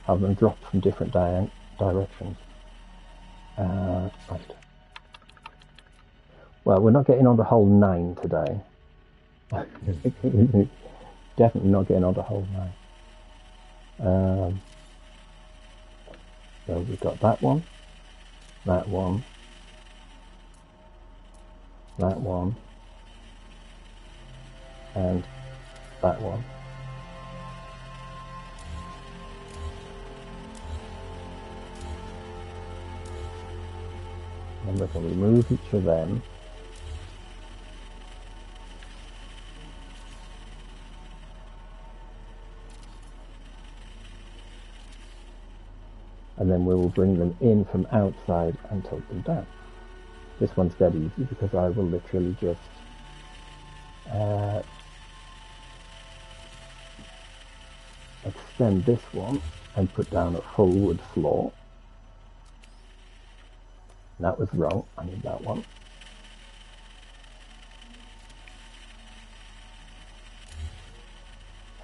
have them drop from different directions. Right. Well, we're not getting on to hole 9 today. Definitely not getting on to hole 9. So we've got that one, that one, that one, and that one. And we're going to remove each of them. And then we will bring them in from outside and take them down. This one's dead easy because I will literally just extend this one and put down a full wood floor. That was wrong, I need that one.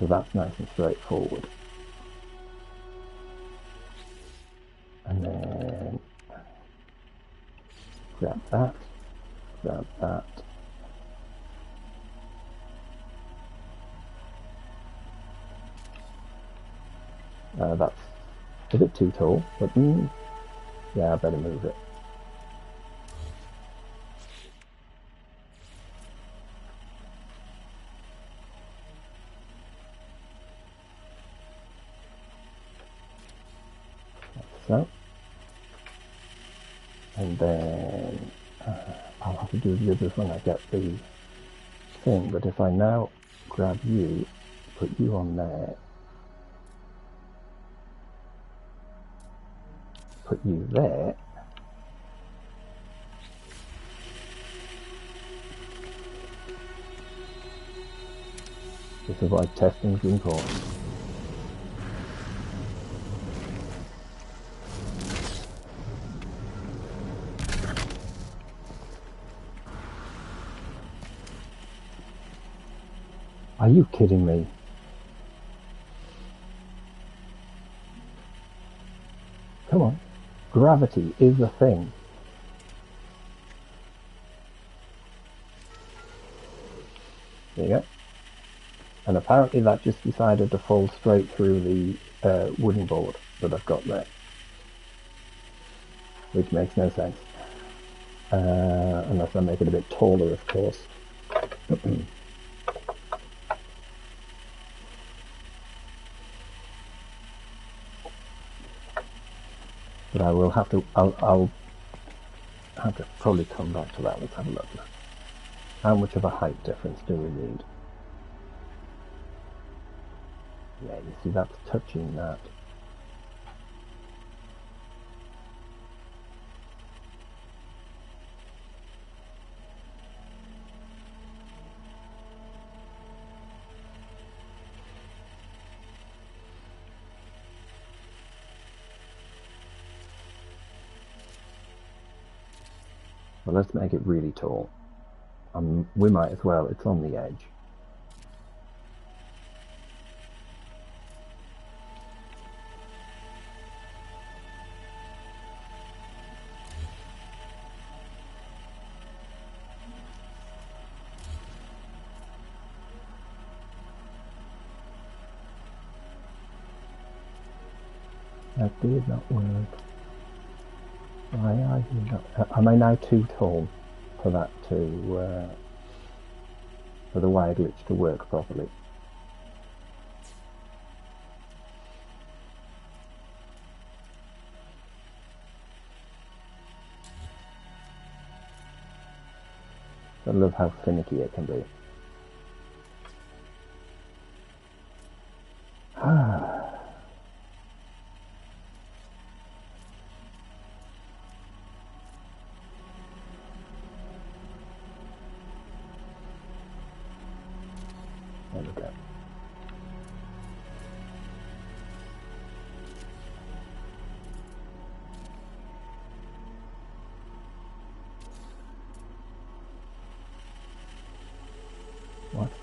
So that's nice and straightforward. And then grab that, grab that. That's a bit too tall, but yeah, I better move it. Like so. And then I'll have to do the others when I get the thing, but if I now grab you, put you on there, put you there, this is why testing is important. Are you kidding me? Come on. Gravity is a thing. There you go. And apparently that just decided to fall straight through the wooden board that I've got there. Which makes no sense. Unless I make it a bit taller, of course. But I will have to, I'll have to probably come back to that. Let's have a look. How much of a height difference do we need? Yeah, you see that's touching that. Well, let's make it really tall. We might as well, it's on the edge. That did not work. Am I now too tall for that to, for the wire glitch to work properly? I love how finicky it can be. There we go.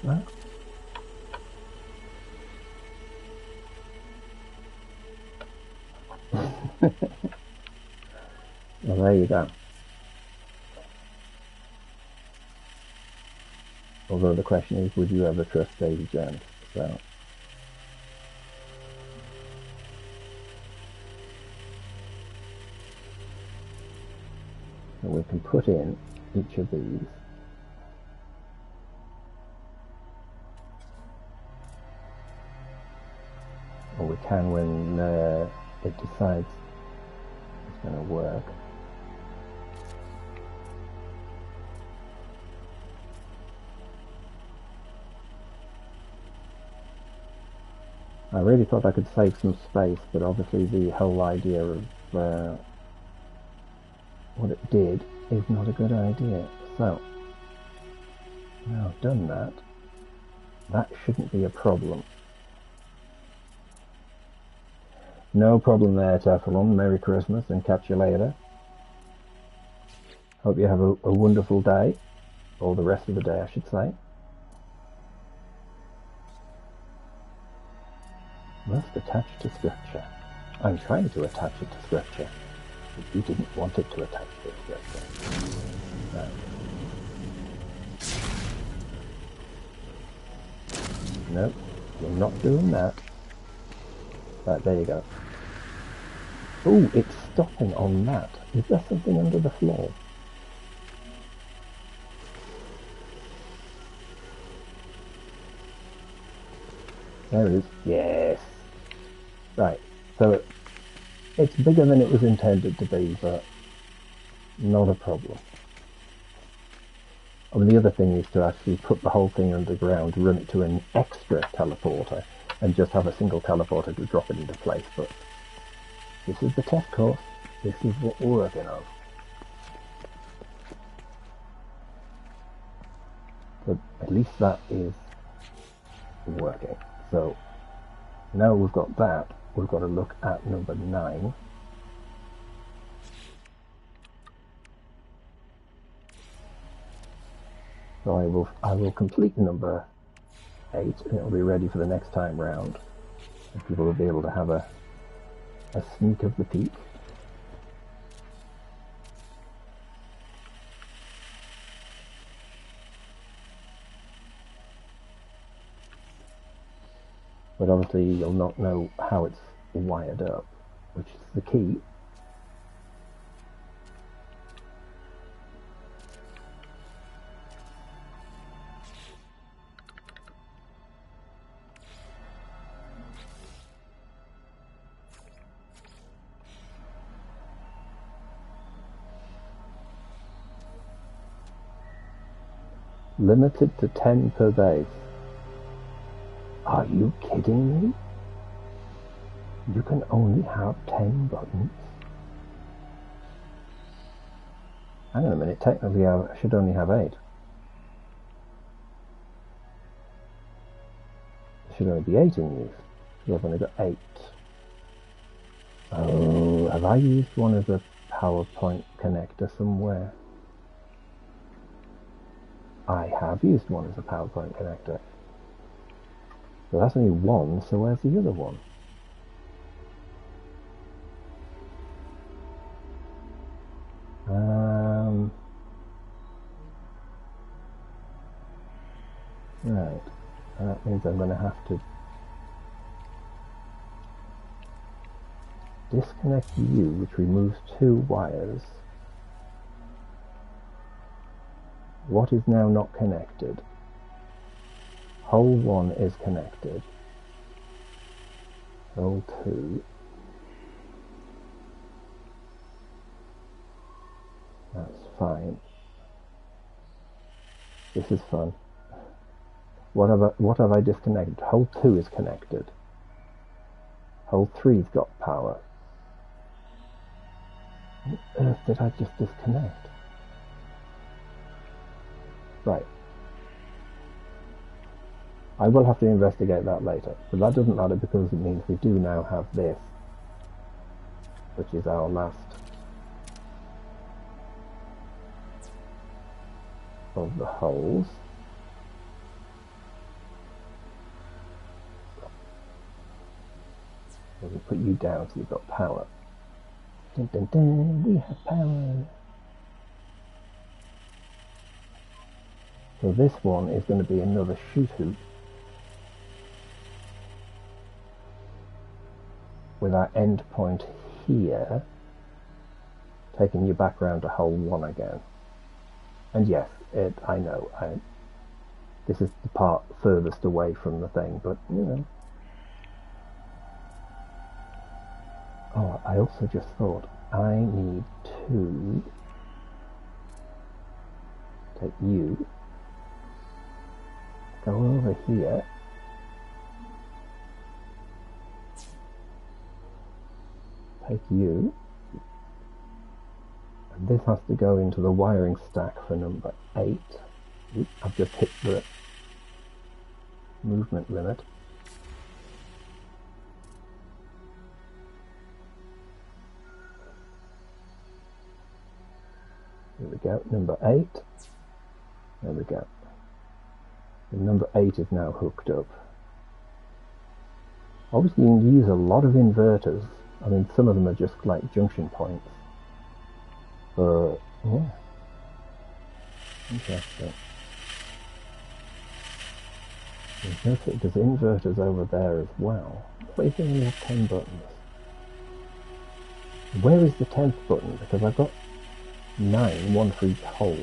that. Well, there you go. Although the question is, would you ever trust Daisy Jones? So we can put in each of these. Or we can when it decides it's going to work. I really thought I could save some space, but obviously the whole idea of what it did is not a good idea. So, now I've done that, that shouldn't be a problem. No problem there, Teflon. Merry Christmas and catch you later. Hope you have a wonderful day, or the rest of the day I should say. Must attach to structure. I'm trying to attach it to structure, but you didn't want it to attach to structure. No. Nope, you're not doing that. Right, there you go. Oh, it's stopping on that. Is there something under the floor? There it is. Yes. Right, so it's bigger than it was intended to be, but not a problem. I mean, the other thing is to actually put the whole thing underground, run it to an extra teleporter, and just have a single teleporter to drop it into place. But this is the test course. This is what we're working on. But at least that is working. So now we've got that, we've got to look at number 9. So I will complete number 8 and it'll be ready for the next time round. And people will be able to have a sneak of the peak. But obviously you'll not know how it's wired up, which is the key. Limited to 10 per base. Are you kidding me? You can only have 10 buttons? Hang on a minute, technically I should only have 8. There should only be 8 in use. So I've only got 8. Oh, have I used one as a PowerPoint connector somewhere? I have used one as a PowerPoint connector. So that's only one, so where's the other one? Right, that means I'm going to have to disconnect U, which removes 2 wires. What is now not connected? Hole 1 is connected. Hole 2. That's fine. This is fun. What have I disconnected? Hole 2 is connected. Hole 3's got power. What on earth did I just disconnect? Right. I will have to investigate that later, but that doesn't matter because it means we do now have this, which is our last of the holes. put you down so you've got power. Dun, dun, dun, we have power. So this one is going to be another shoot hoop with our end point here, taking you back round to hole 1 again. And yes, I know, this is the part furthest away from the thing, but you know. Oh, I also just thought I need to take you, go over here, take you, and this has to go into the wiring stack for number 8. Oops, I've just hit the movement limit. Here we go, number 8. There we go. And number 8 is now hooked up. Obviously you can use a lot of inverters. I mean, some of them are just like junction points. But, yeah. Interesting. There's inverters over there as well. What if they only have 10 buttons? Where is the 10th button? Because I've got 9, 1 for each hole.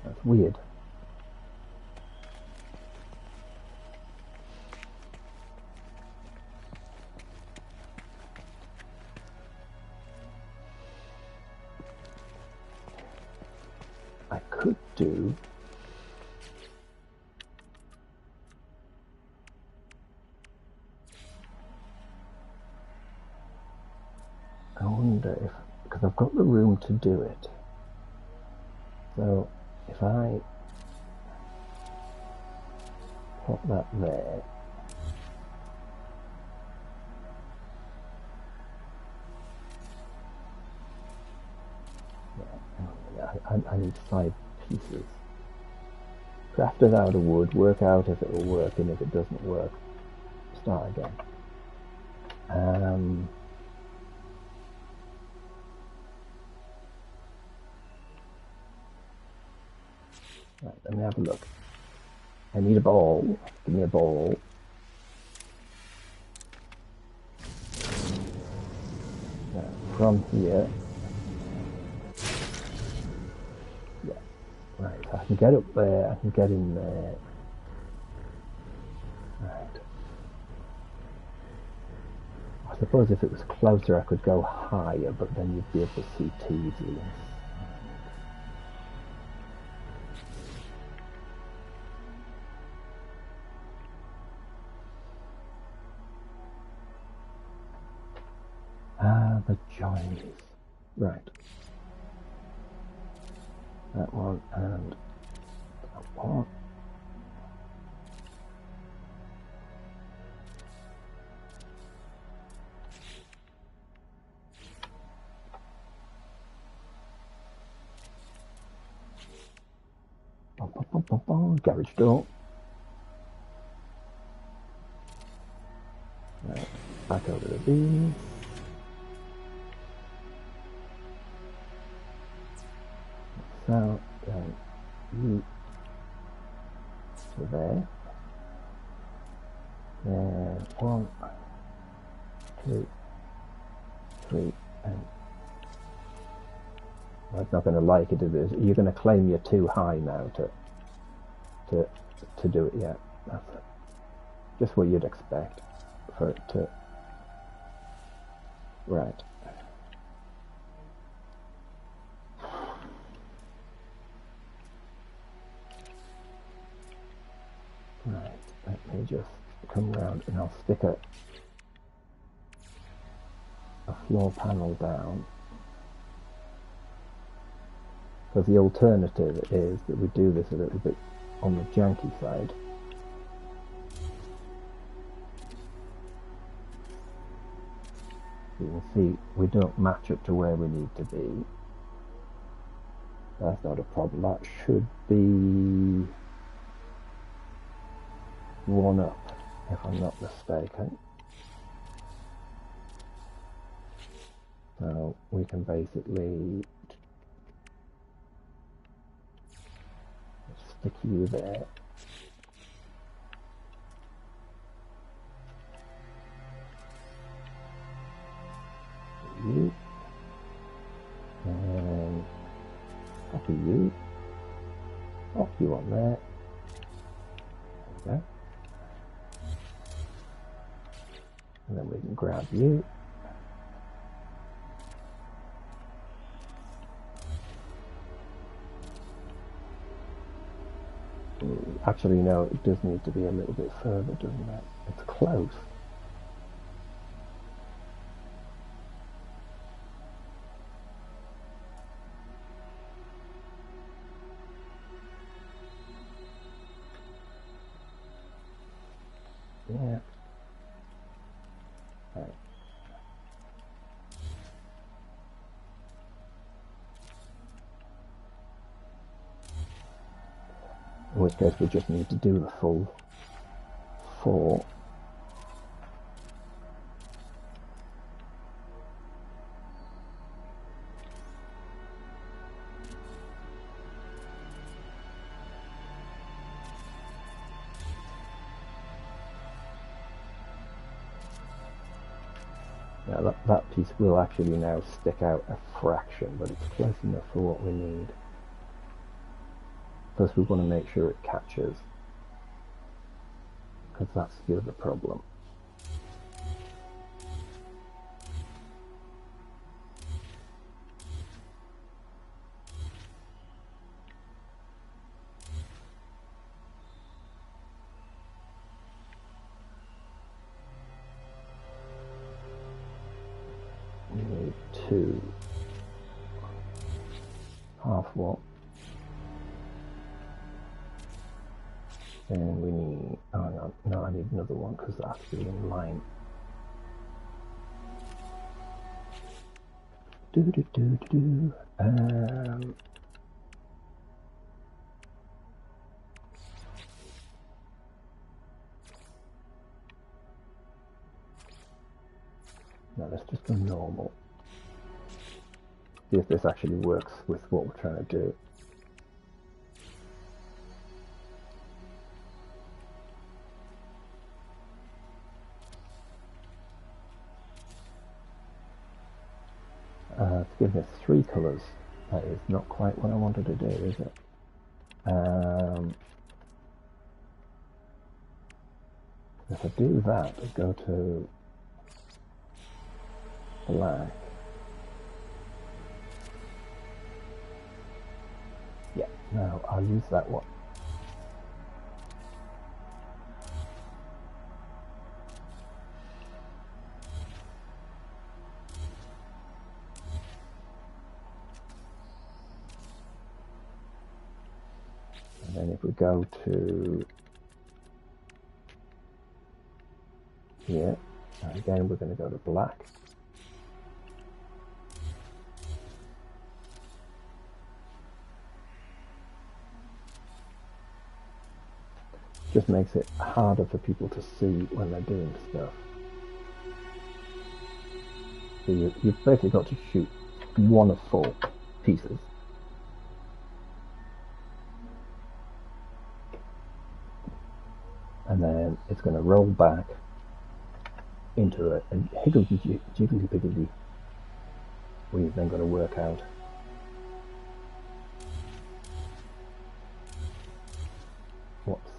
That's weird. I could do... I wonder if... because I've got the room to do it. So if I put that there, I need 5 pieces. Craft it out of wood, work out if it will work, and if it doesn't work, start again. Right, let me have a look. I need a ball. Give me a ball. Now, from here. Yeah. Right, so I can get up there, I can get in there. Right. I suppose if it was closer I could go higher, but then you'd be able to see too easily. The joins. Right. That one and that one. Bum, bum, bum, bum, bum. Garage door. Right. Back over to these. So, then you to there. Then 1, 2, 3, and well, it's not going to like it, is it? You're going to claim you're too high now to do it yet. That's just what you'd expect for it to. Right. Right, let me just come round and I'll stick a floor panel down. Because the alternative is that we do this a little bit on the janky side. You can see we don't match up to where we need to be. That's not a problem. That should be 1 up, if I'm not mistaken. So we can basically stick you there. You. And copy you. Off you on there. There we go. And then we can grab you. Actually, no, it does need to be a little bit further, doesn't it? It's close. Yeah. Right. In which case we just need to do the full 4. Now that piece will actually now stick out a fraction, but it's close enough for what we need. First we want to make sure it catches, because that's the other problem. We need 2 half what? And we need, oh no, I need another one because that's actually in line. No, let's just go normal. See if this actually works with what we're trying to do. It's given us 3 colours. That is not quite what I wanted to do, is it? If I do that, I go to black. Yeah, no, I'll use that one. And then if we go to here, again we're going to go to black. Just makes it harder for people to see when they're doing stuff. So you've basically got to shoot 1 of 4 pieces. And then it's going to roll back into a higgledy-jiggly-piggledy. We've then got to work out what's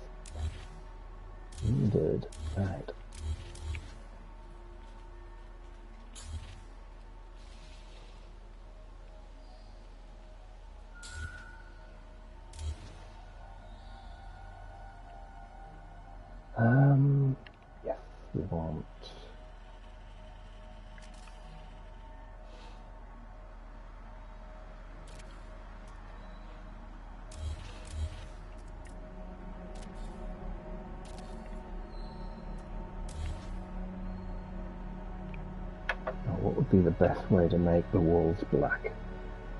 needed. Right. Yes, we want what would be the best way to make the walls black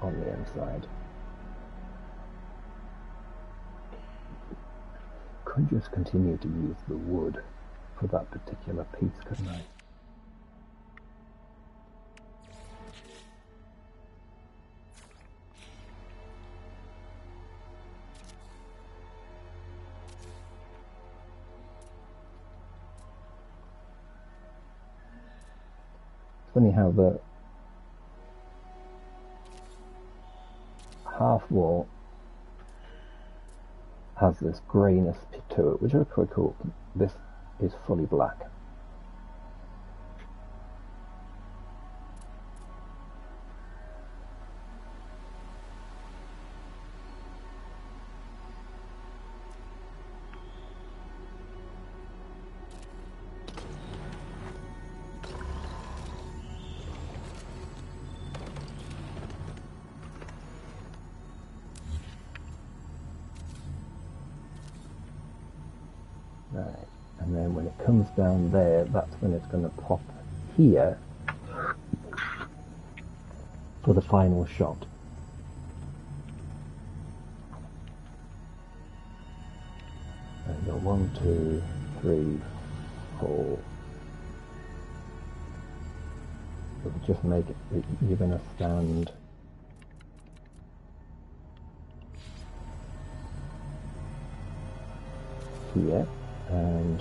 on the inside? Could just continue to use the wood for that particular piece, couldn't I? funny how the half wall has this greyness to it, which is quite cool. This is fully black. Right, and then when it comes down there, that's when it's going to pop here for the final shot. And go 1, 2, 3, 4. It'll just make it, you're going to stand here and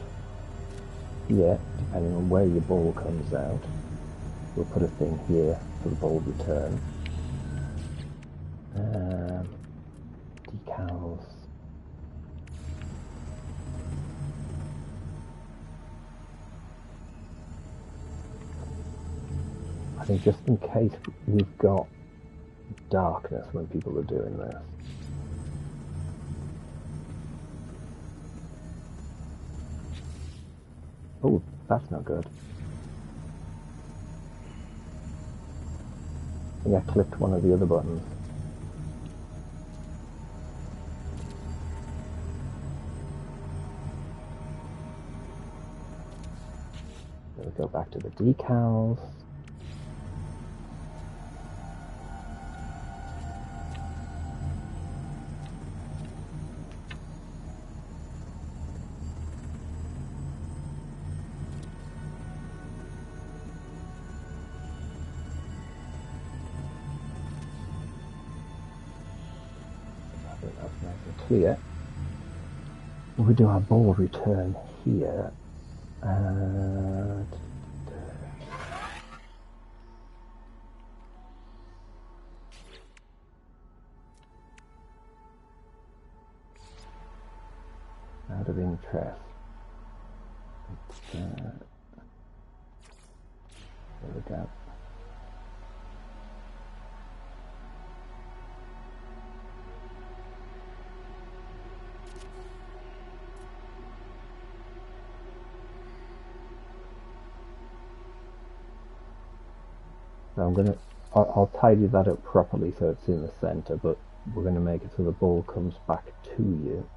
here, depending on where your ball comes out. We'll put a thing here for the ball return. Decals. I think just in case we've got darkness when people are doing this. Oh, that's not good. I think I clicked one of the other buttons. Then we go back to the decals. That's nice and clear. We do our ball return here. Out of interest. There we go. So I'll tidy that up properly so it's in the center, but we're going to make it so the ball comes back to you.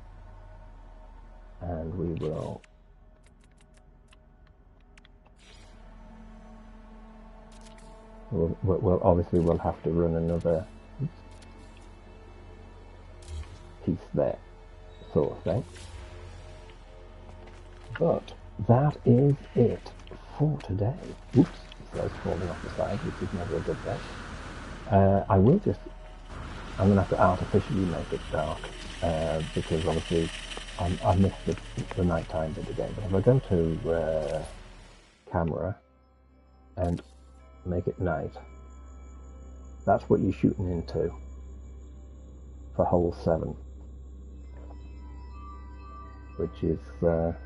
And we will obviously we'll have to run another piece there, sort of thing. But that is it for today. Oops. Those falling off the side, which is never a good thing. I'm going to have to artificially make it dark, because obviously I missed the nighttime bit again. But if I go to camera and make it night, that's what you're shooting into for hole 7, which is a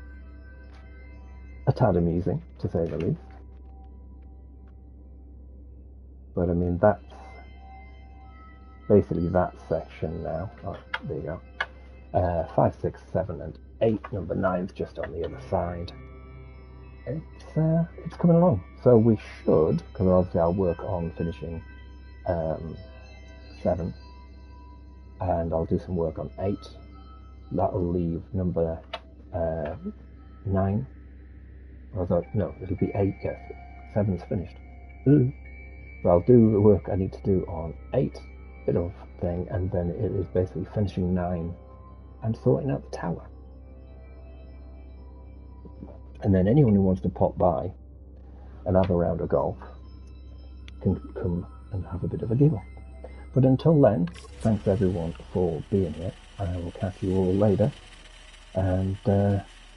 tad amusing, to say the least. But I mean, that's basically that section now. Oh, there you go. 5, 6, 7, and 8. Number 9's just on the other side. It's coming along. So we should, because obviously I'll work on finishing 7, and I'll do some work on 8. That'll leave number 9. No, it'll be 8. Yes, 7's finished. Ooh. So I'll do the work I need to do on 8, bit of thing, and then it is basically finishing 9 and sorting out the tower. And then anyone who wants to pop by and have a round of golf can come and have a bit of a giggle. But until then, thanks everyone for being here. I will catch you all later. And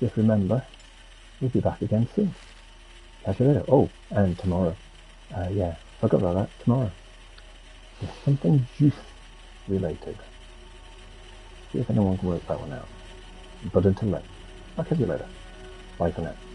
just remember, we'll be back again soon. Catch you later. Oh, and tomorrow. Yeah, forgot about that. Tomorrow. There's something juice related. See if anyone can work that one out. But until then, I'll catch you later. Bye for now.